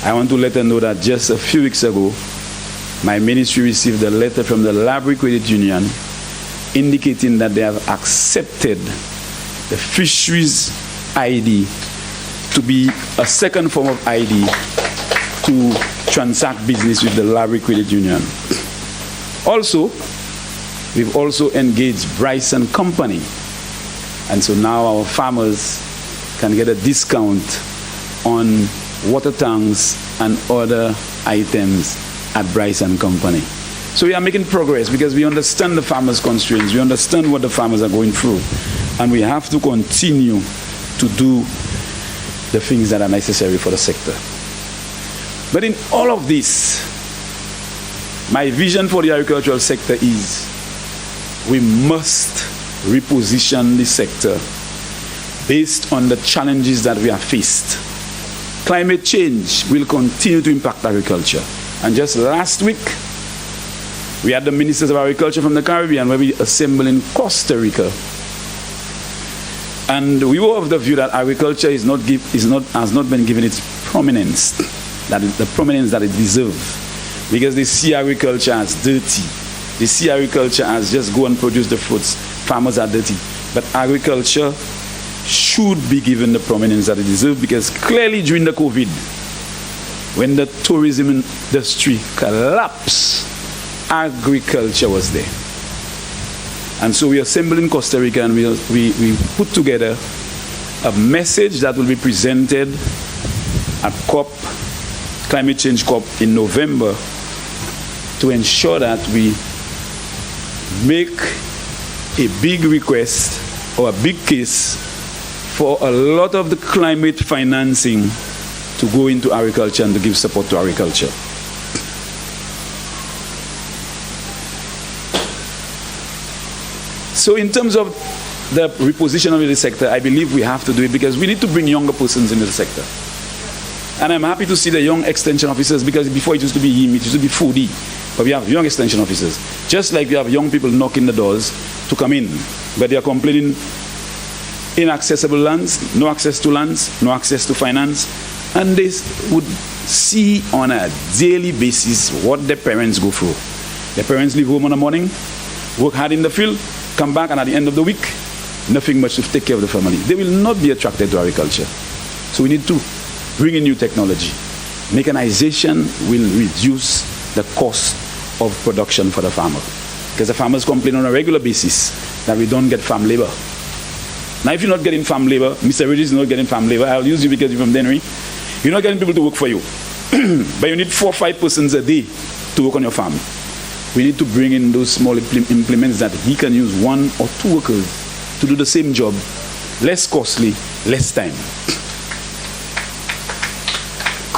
I want to let her know that just a few weeks ago, my ministry received a letter from the Library Credit Union indicating that they have accepted the fisheries ID to be a second form of ID to transact business with the Library Credit Union. Also, we've also engaged Bryson Company. And so now our farmers can get a discount on water tanks and other items at Bryson Company. So we are making progress because we understand the farmers' constraints, we understand what the farmers are going through, and we have to continue to do the things that are necessary for the sector. But in all of this, my vision for the agricultural sector is we must reposition the sector based on the challenges that we have faced. Climate change will continue to impact agriculture. And just last week, we had the ministers of agriculture from the Caribbean where we assembled in Costa Rica. And we were of the view that agriculture has not been given its prominence, the prominence that it deserves. Because they see agriculture as dirty. They see agriculture as just go and produce the fruits. Farmers are dirty. But agriculture should be given the prominence that it deserves, because clearly during the COVID, when the tourism industry collapsed, agriculture was there. And so we assembled in Costa Rica and we put together a message that will be presented at Climate Change COP in November, to ensure that we make a big request or a big case for a lot of the climate financing to go into agriculture and to give support to agriculture. So in terms of the repositioning of the sector, I believe we have to do it because we need to bring younger persons into the sector. And I'm happy to see the young extension officers, because before it used to be him, it used to be Foodie. But we have young extension officers. Just like we have young people knocking the doors to come in, but they are complaining inaccessible lands, no access to lands, no access to finance. And they would see on a daily basis what their parents go through. Their parents leave home in the morning, work hard in the field, come back, and at the end of the week, nothing much to take care of the family. They will not be attracted to agriculture. So we need to bring in new technology. Mechanization will reduce the cost of production for the farmer, because the farmers complain on a regular basis that we don't get farm labor. Now, if you're not getting farm labor, Mr. Regis is not getting farm labor, I'll use you because you're from Dennery. You're not getting people to work for you. But you need 4 or 5 persons a day to work on your farm. We need to bring in those small implements that he can use 1 or 2 workers to do the same job, less costly, less time.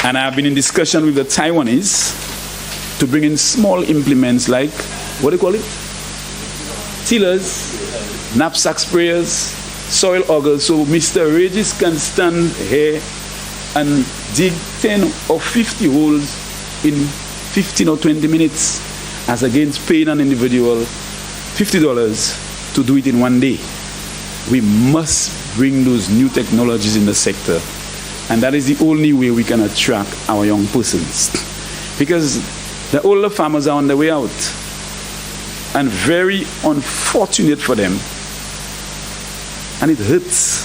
And I've been in discussion with the Taiwanese to bring in small implements like, what do you call it? Tillers, knapsack sprayers, soil augers, so Mr. Regis can stand here and dig 10 or 50 holes in 15 or 20 minutes, as against paying an individual $50 to do it in 1 day. We must bring those new technologies in the sector, and that is the only way we can attract our young persons. Because the older farmers are on their way out, and very unfortunate for them, and it hurts.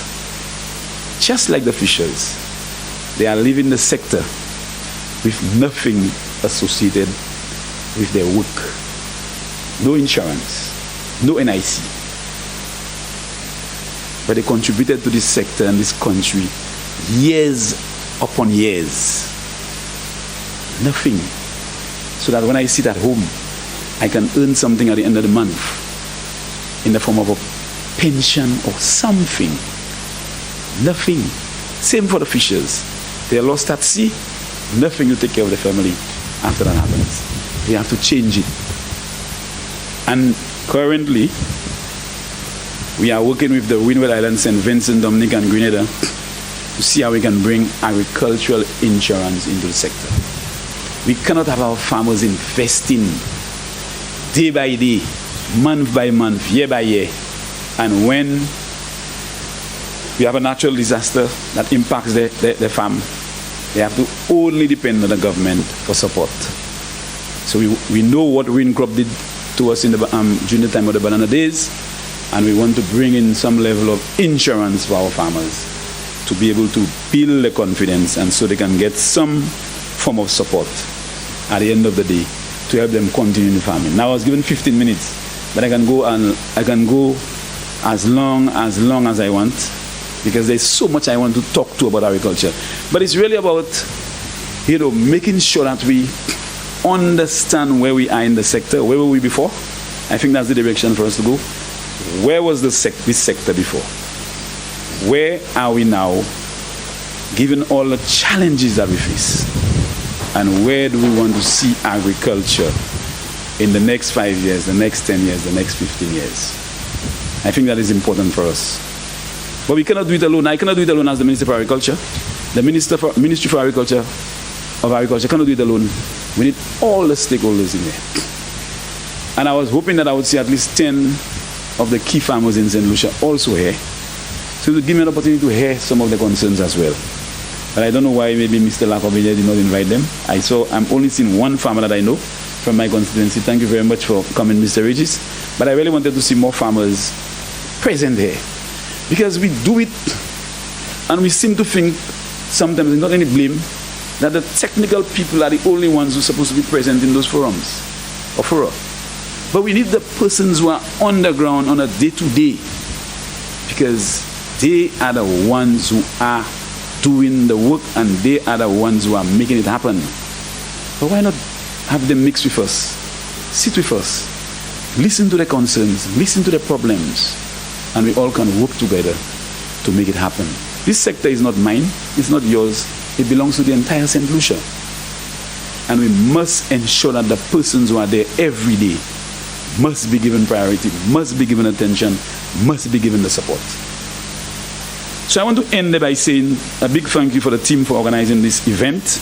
Just like the fishers, they are leaving the sector with nothing associated with their work. No insurance, no NIC. But they contributed to this sector and this country years upon years. Nothing. So that when I sit at home, I can earn something at the end of the month in the form of a pension or something. Nothing. Same for the fishers. They are lost at sea, nothing to take care of the family after that happens. We have to change it. And currently, we are working with the Windward Islands, St. Vincent, Dominic, and Grenada to see how we can bring agricultural insurance into the sector. We cannot have our farmers investing day by day, month by month, year by year. And when we have a natural disaster that impacts their farm, they have to only depend on the government for support. So we know what rain crop did to us in during the time of the banana days, and we want to bring in some level of insurance for our farmers to be able to build the confidence, and so they can get some form of support at the end of the day to help them continue the farming. Now I was given 15 minutes, but I can go as long as I want, because there's so much I want to talk to about agriculture. But it's really about, making sure that we understand where we are in the sector. Where were we before? I think that's the direction for us to go. Where was this sector before? Where are we now, given all the challenges that we face? And where do we want to see agriculture in the next 5 years, the next 10 years, the next 15 years? I think that is important for us. But we cannot do it alone. I cannot do it alone as the Minister for Agriculture. The Ministry for Agriculture cannot do it alone. We need all the stakeholders in there. And I was hoping that I would see at least 10 of the key farmers in St. Lucia also here, so to give me an opportunity to hear some of the concerns as well. But I don't know why maybe Mr. Lacobinier did not invite them. I'm only seeing one farmer that I know from my constituency. Thank you very much for coming, Mr. Regis. But I really wanted to see more farmers present here, because we do it and we seem to think sometimes, not any blame, that the technical people are the only ones who are supposed to be present in those forums or fora. But we need the persons who are on the ground on a day-to-day, because they are the ones who are doing the work and they are the ones who are making it happen. But why not have them mix with us, sit with us, listen to the concerns, listen to the problems, and we all can work together to make it happen. This sector is not mine, it's not yours, it belongs to the entire St. Lucia. And we must ensure that the persons who are there every day must be given priority, must be given attention, must be given the support. So I want to end by saying a big thank you for the team for organizing this event.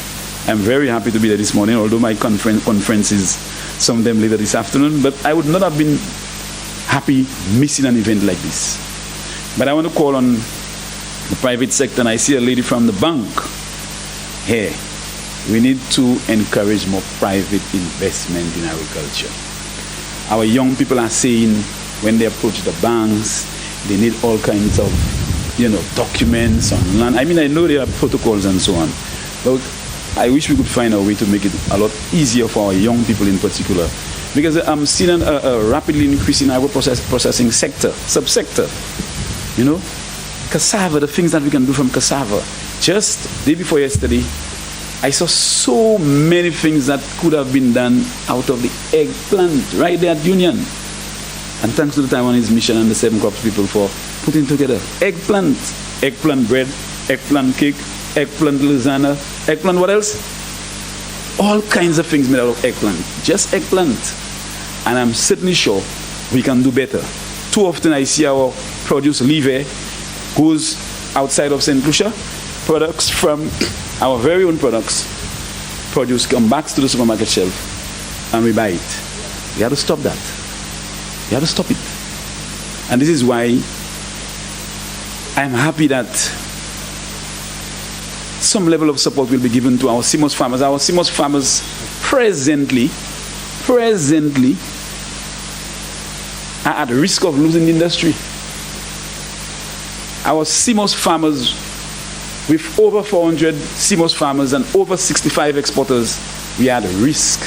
I'm very happy to be there this morning, although my conference is sometime later this afternoon, but I would not have been happy missing an event like this. But I want to call on the private sector, and I see a lady from the bank here. We need to encourage more private investment in agriculture. Our young people are saying when they approach the banks, they need all kinds of, documents on land. I mean, I know there are protocols and so on, but I wish we could find a way to make it a lot easier for our young people in particular, because I'm seeing a rapidly increasing agro-processing subsector. Cassava, the things that we can do from cassava. Just day before yesterday, I saw so many things that could have been done out of the eggplant right there at Union. And thanks to the Taiwanese mission and the 7 Crops people for putting together eggplant bread, eggplant cake, eggplant lasagna, eggplant what else? All kinds of things made out of eggplant, just eggplant. And I'm certainly sure we can do better. Too often I see our produce leave here, goes outside of St. Lucia, products from our very own produce come back to the supermarket shelf and we buy it. We have to stop that. We have to stop it. And this is why I'm happy that some level of support will be given to our CMOS farmers. Our CMOS farmers presently are at risk of losing the industry. Our CMOS farmers, with over 400 CMOS farmers and over 65 exporters, we are at risk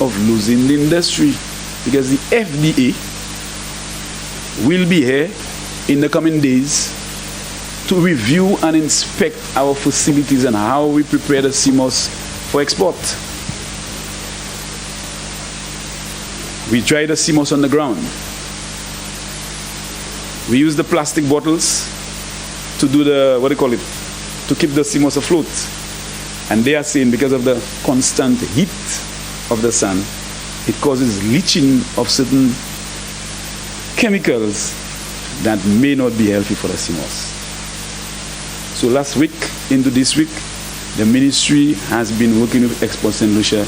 of losing the industry, because the FDA will be here in the coming days to review and inspect our facilities and how we prepare the CMOS for export. We dry the CMOS on the ground. We use the plastic bottles to do to keep the CMOS afloat. And they are saying because of the constant heat of the sun, it causes leaching of certain chemicals that may not be healthy for the CMOS. So last week into this week, the ministry has been working with Export St. Lucia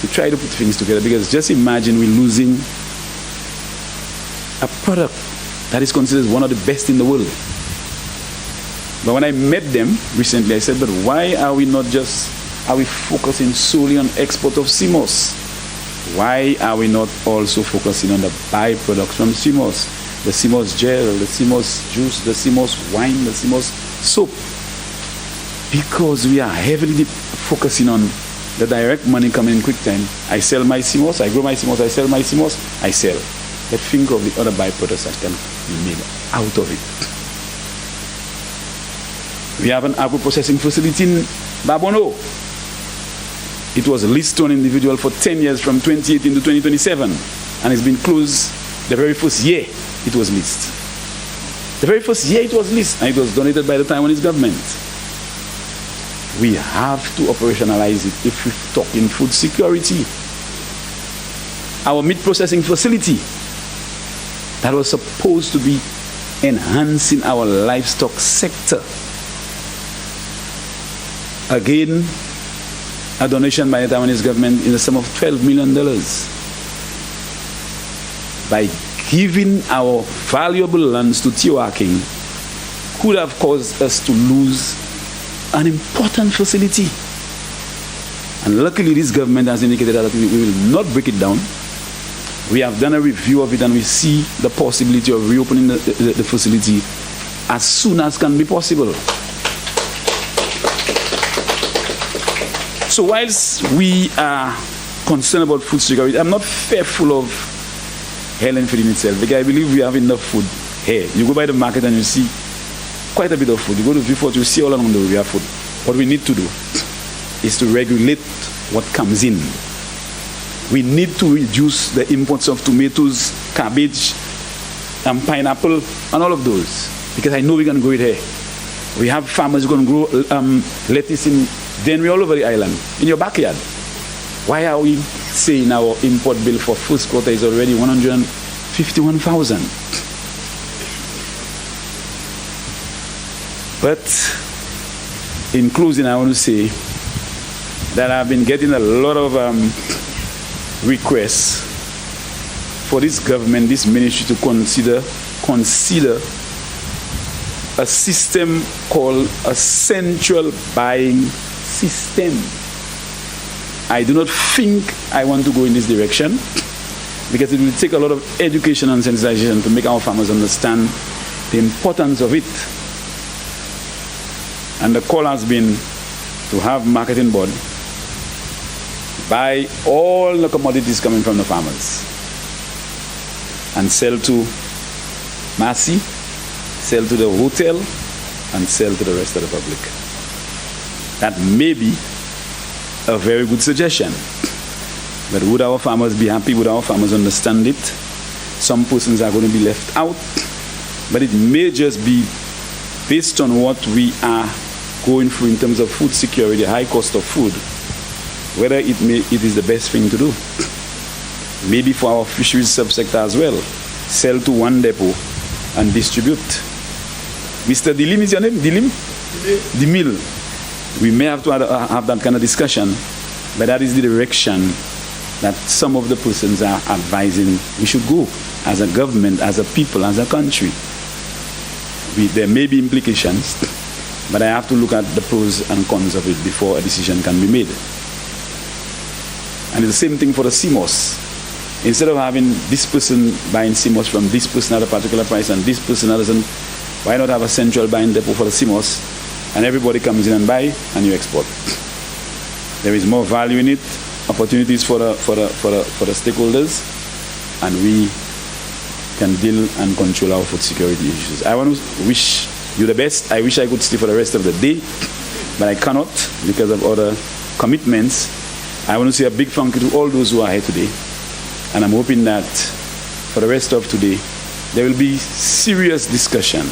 to try to put things together, because just imagine we're losing a product that is considered one of the best in the world. But when I met them recently, I said, but why are we focusing solely on export of CMOS? Why are we not also focusing on the byproducts from CMOS? The CMOS gel, the CMOS juice, the CMOS wine, the CMOS soap. Because we are heavily focusing on the direct money coming in quick time. I sell my CMOS, I grow my CMOS, I sell my CMOS, I sell. But think of the other byproducts that can be made out of it. We have an agro-processing facility in Babono. It was leased to an individual for 10 years from 2018 to 2027, and it's been closed the very first year it was leased. The very first year it was leased, and it was donated by the Taiwanese government. We have to operationalize it if we talk in food security. Our meat processing facility that was supposed to be enhancing our livestock sector. Again, a donation by the Taiwanese government in the sum of $12 million. By giving our valuable lands to Tiwa King, could have caused us to lose an important facility. And luckily this government has indicated that we will not break it down. We have done a review of it and we see the possibility of reopening the facility as soon as can be possible. So whilst we are concerned about food security, I'm not fearful of Helen feeding itself, because I believe we have enough food here. You go by the market and you see quite a bit of food. You go to Viewport, you see all along the way we have food. What we need to do is to regulate what comes in. We need to reduce the imports of tomatoes, cabbage, and pineapple, and all of those, because I know we can grow it here. We have farmers who can grow lettuce in Denver all over the island, in your backyard. Why are we saying our import bill for first quarter is already 151,000? But in closing, I want to say that I've been getting a lot of requests for this government, this ministry to consider a system called a central buying system. I do not think I want to go in this direction, because it will take a lot of education and sensitization to make our farmers understand the importance of it. And the call has been to have marketing board buy all the commodities coming from the farmers and sell to Massey, sell to the hotel, and sell to the rest of the public. That may be a very good suggestion. But would our farmers be happy? Would our farmers understand it? Some persons are going to be left out. But it may just be based on what we are going through in terms of food security, high cost of food, whether it is the best thing to do. Maybe for our fisheries subsector as well, sell to one depot and distribute. Mr. Dilim is your name? Dilim? Dimil. We may have to have that kind of discussion, but that is the direction that some of the persons are advising we should go as a government, as a people, as a country. There may be implications, but I have to look at the pros and cons of it before a decision can be made. And it's the same thing for the CMOS. Instead of having this person buying CMOS from this person at a particular price and this person doesn't, why not have a central buying depot for the CMOS, and everybody comes in and buy and you export? There is more value in it, opportunities for the stakeholders, and we can deal and control our food security issues. I want to wish you the best. I wish I could stay for the rest of the day, but I cannot because of other commitments. I want to say a big thank you to all those who are here today, and I'm hoping that for the rest of today there will be serious discussion,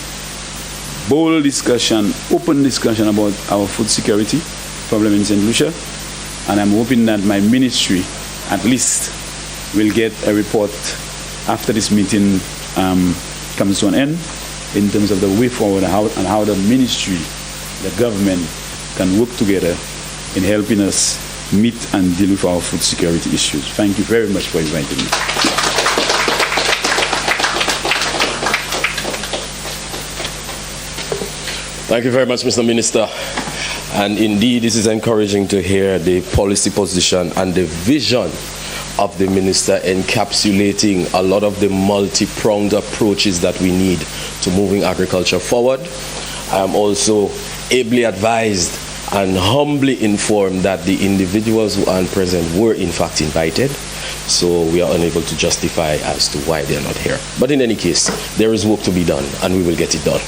bold discussion, open discussion about our food security problem in St. Lucia, and I'm hoping that my ministry at least will get a report after this meeting comes to an end in terms of the way forward and how the ministry, the government can work together in helping us meet and deal with our food security issues. Thank you very much for inviting me. Thank you very much, Mr. Minister. And indeed, this is encouraging to hear the policy position and the vision of the minister encapsulating a lot of the multi-pronged approaches that we need to moving agriculture forward. I am also ably advised and humbly informed that the individuals who aren't present were in fact invited. So we are unable to justify as to why they are not here. But in any case, there is work to be done, and we will get it done.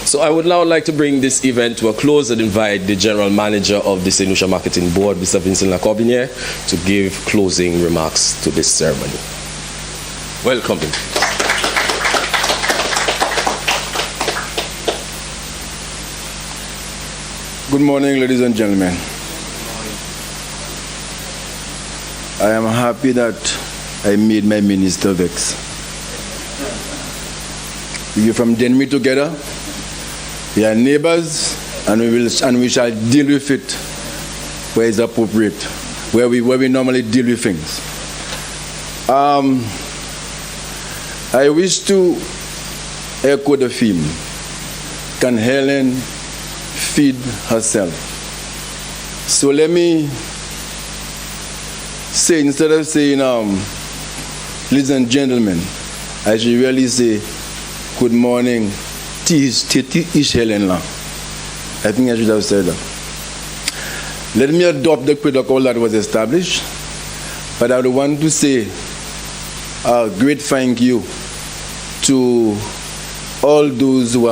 So I would now like to bring this event to a close and invite the General Manager of the St. Lucia Marketing Board, Mr. Vincent Lacobinier, to give closing remarks to this ceremony. Welcome. Good morning, ladies and gentlemen. I am happy that I made my minister vex. We are from Denmark together. We are neighbors, and we shall deal with it where it's appropriate, where we normally deal with things. I wish to echo the theme. Can Helen feed herself? So let me say, instead of saying, ladies and gentlemen, I should really say, good morning, Tish Helen. I think I should have said that. Let me adopt the protocol that was established, but I would want to say a great thank you to all those who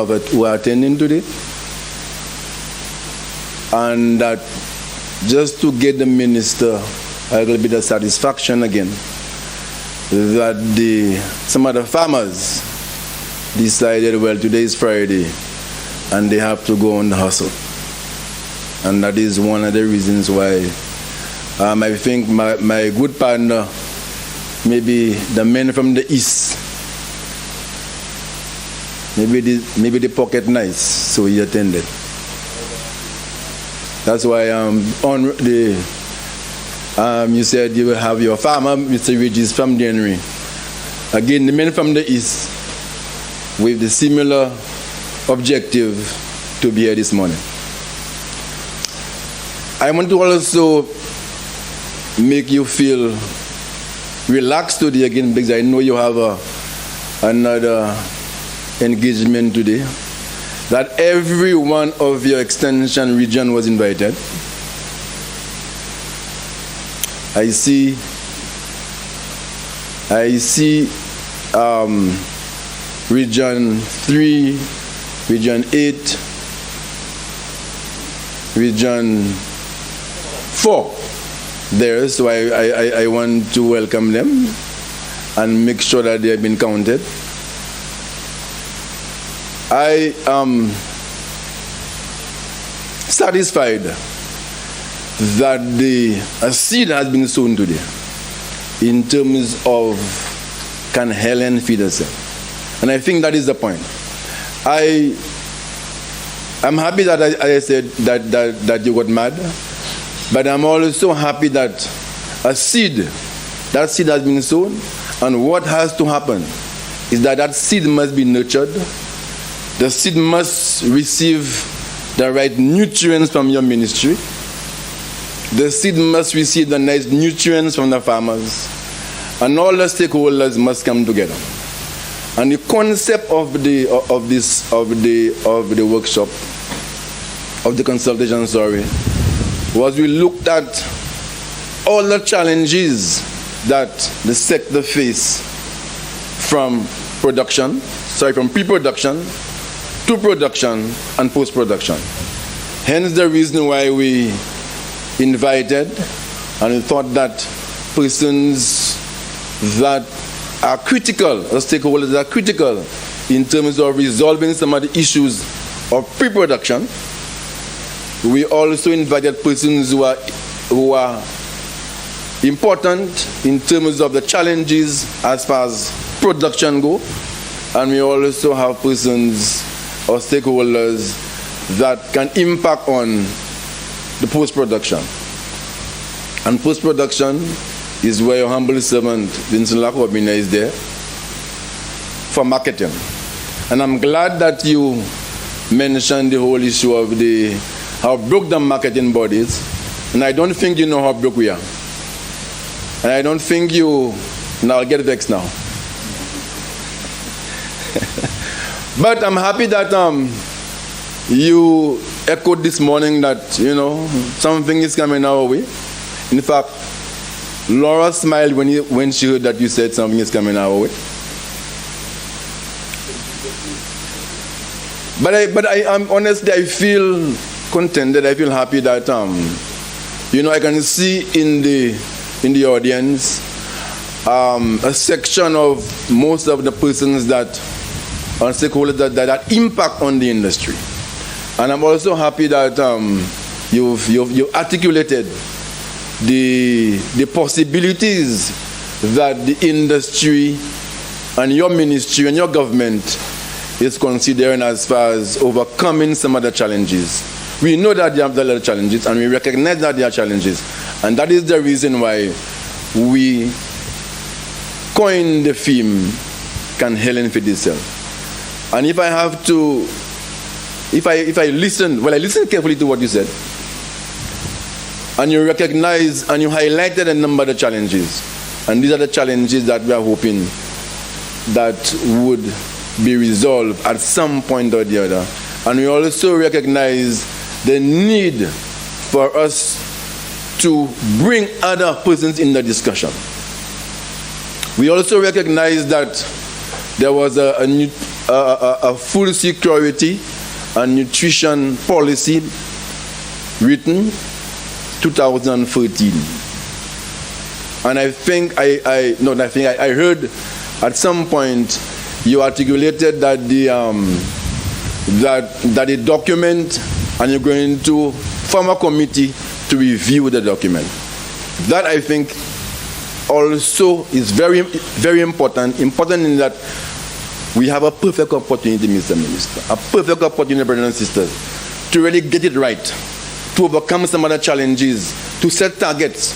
are attending today, and that just to get the minister a little bit of satisfaction again, that some of the farmers decided, well, today is Friday, and they have to go on the hustle. And that is one of the reasons why I think my good partner, maybe the men from the east, maybe the pocket nice, so he attended. That's why you said you will have your farmer, Mr. Regis from January. Again, the men from the east with the similar objective to be here this morning. I want to also make you feel relaxed today again, because I know you have another engagement today, that every one of your extension region was invited. I see Region 3, Region 8, Region 4 there, so I want to welcome them and make sure that they have been counted. I am satisfied that a seed has been sown today in terms of can Helen feed herself. And I think that is the point. I'm happy that I said that you got mad, but I'm also happy that that seed has been sown, and what has to happen is that seed must be nurtured. The seed must receive the right nutrients from your ministry. The seed must receive the nice nutrients from the farmers, and all the stakeholders must come together. And the concept of the workshop, of the consultation, was we looked at all the challenges that the sector face from pre-production to production and post-production. Hence the reason why we invited and we thought that persons that are critical, the stakeholders that are critical in terms of resolving some of the issues of pre-production. We also invited persons who are important in terms of the challenges as far as production go, and we also have persons or stakeholders that can impact on the post-production. And post-production is where your humble servant Vincent Lacobinier is there for marketing. And I'm glad that you mentioned the whole issue of how broke the marketing bodies, and I don't think you know how broke we are. And I don't think now I'll get vexed now. But I'm happy that you echoed this morning that, something is coming our way. In fact, Laura smiled when she heard that you said something is coming our way. But I'm honestly, I feel contented. I feel happy that I can see in the audience a section of most of the persons that are stakeholders that impact on the industry. And I'm also happy that you've articulated the possibilities that the industry and your ministry and your government is considering as far as overcoming some of the challenges. We know that there are a lot of challenges, and we recognize that there are challenges. And that is the reason why we coined the theme, Can Helen Feed Itself? And if I have to, if I listen, I listened carefully to what you said, and you recognize and you highlighted a number of the challenges. And these are the challenges that we are hoping that would be resolved at some point or the other. And we also recognize the need for us to bring other persons in the discussion. We also recognize that there was a food security and nutrition policy written 2013. And I think I heard at some point you articulated that the document, and you're going to form a committee to review the document. That, I think, also is very, very important. Important in that we have a perfect opportunity, Mr. Minister, a perfect opportunity, brothers and sisters, to really get it right, to overcome some of the challenges, to set targets,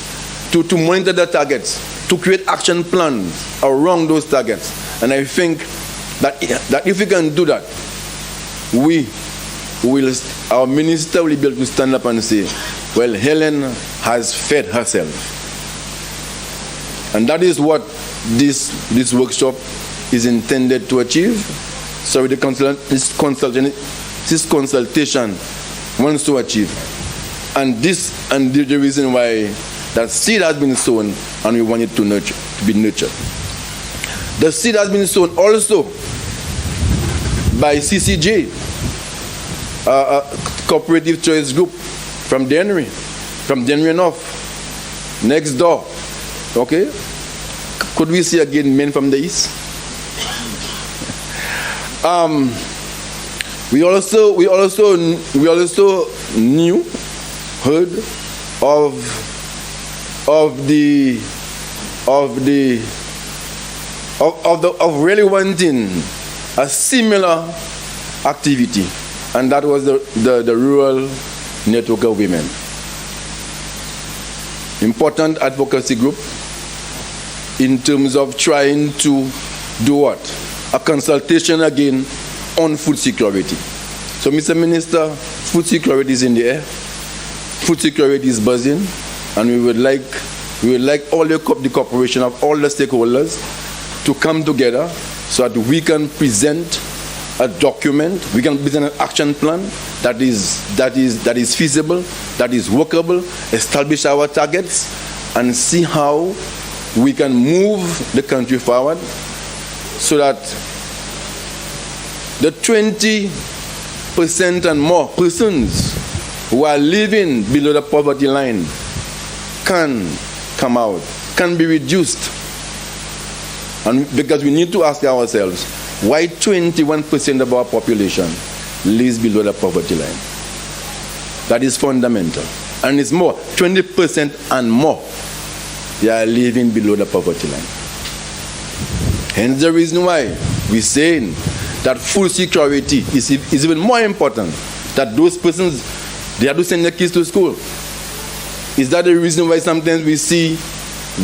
to monitor the targets, to create action plans around those targets. And I think that if we can do that, our minister will be able to stand up and say, well, Helen has fed herself. And that is what this workshop is intended to achieve. So this consultation wants to achieve. And the reason why that seed has been sown, and we want it to be nurtured. The seed has been sown also by CCJ, a cooperative choice group from Dennery North, next door. Okay? Could we see again men from the east? We also heard of really wanting a similar activity, and that was the rural network of women. Important advocacy group in terms of trying to do what? A consultation again on food security. So, Mr. Minister, food security is in the air. Food security is buzzing, and we would like all the cooperation of all the stakeholders to come together so that we can present a document, we can present an action plan that is feasible, that is workable, establish our targets, and see how we can move the country forward so that the 20% and more persons who are living below the poverty line can come out, can be reduced. And because we need to ask ourselves, why 21% of our population lives below the poverty line? That is fundamental. And it's more, 20% and more, they are living below the poverty line. Hence the reason why we're saying that food security is even more important, that those persons, they have to send their kids to school. Is that the reason why sometimes we see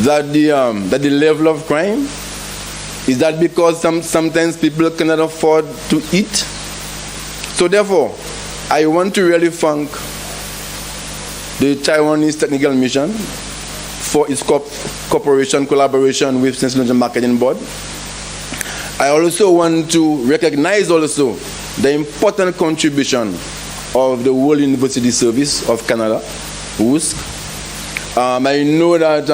that the level of crime? Is that because sometimes people cannot afford to eat? So therefore, I want to really thank the Taiwanese Technical Mission for its collaboration with Ministerial Marketing Board. I also want to recognize also the important contribution of the World University Service of Canada, WISC. I know that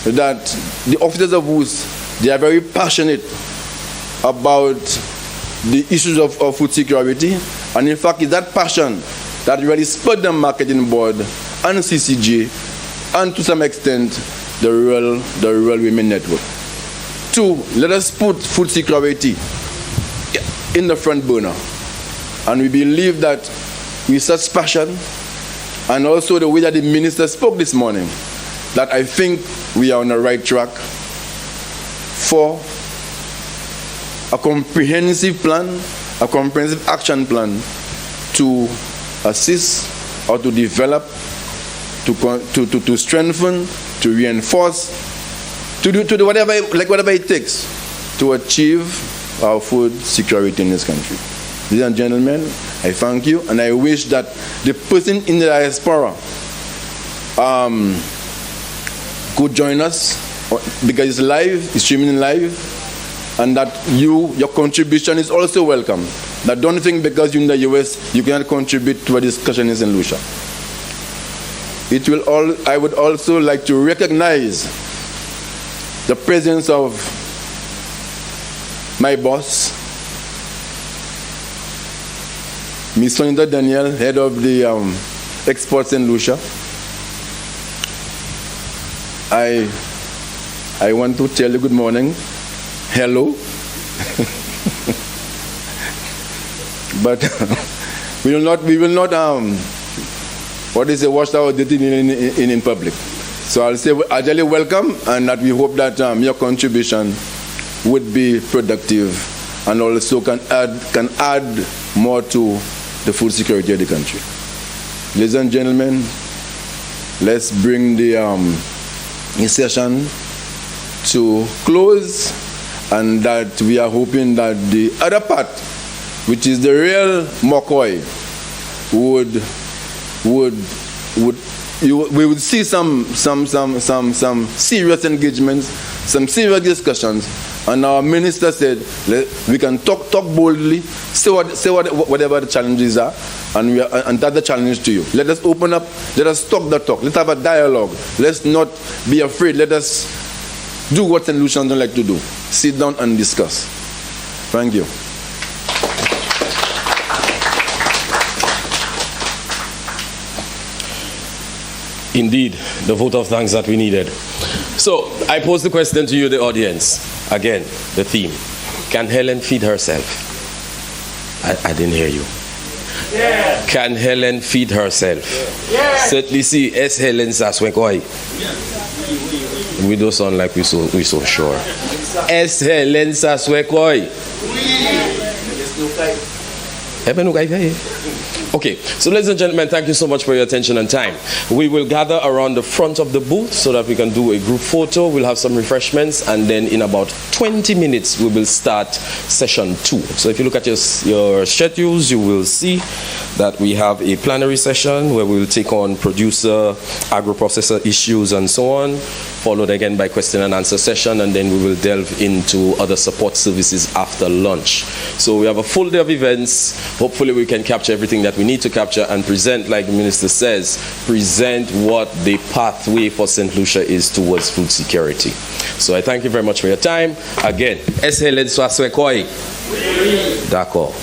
that the officers of WISC, they are very passionate about the issues of food security, and in fact, it's that passion that really spurred the marketing board and CCJ, and to some extent, the Rural Women Network. 2, let us put food security in the front burner. And we believe that with such passion, and also the way that the minister spoke this morning, that I think we are on the right track for a comprehensive plan, a comprehensive action plan to assist or to develop, to strengthen, to reinforce, to do whatever it takes to achieve our food security in this country. Ladies and gentlemen, I thank you, and I wish that the person in the diaspora could join us, because it's live, it's streaming live, and that your contribution is also welcome. That don't think because you're in the US you cannot contribute to a discussion in St. Lucia. I would also like to recognize the presence of my boss, Ms. Sonita Daniel, head of the Exports in Lucia. I want to tell you good morning, hello. But we will not wash our dirty in public. So I'll tell you welcome, and that we hope that your contribution would be productive and also can add more to the food security of the country. Ladies and gentlemen, let's bring the session to close, and that we are hoping that the other part, which is the real McCoy, we would see some serious engagements, some serious discussions, and our minister said we can talk boldly, say whatever the challenges are, and that's the challenge to you. Let us open up, let us talk the talk, let's have a dialogue, let's not be afraid, let us do what St. Lucians don't like to do, sit down and discuss. Thank you. Indeed, the vote of thanks that we needed. So, I pose the question to you, the audience. Again, the theme. Can Helen feed herself? I didn't hear you. Yeah. Can Helen feed herself? Yeah. Certainly see, es Helen Saswekoi. We don't sound like we're so sure. Es Helen Saswekoi. Okay, so ladies and gentlemen, thank you so much for your attention and time. We will gather around the front of the booth so that we can do a group photo. We'll have some refreshments, and then in about 20 minutes we will start session 2. So if you look at your schedules, you will see that we have a plenary session where we will take on producer, agro-processor issues and so on, followed again by question and answer session, and then we will delve into other support services after lunch. So we have a full day of events. Hopefully we can capture everything that we need to capture and present, like the minister says, present what the pathway for St. Lucia is towards food security. So I thank you very much for your time. Again, D'accord.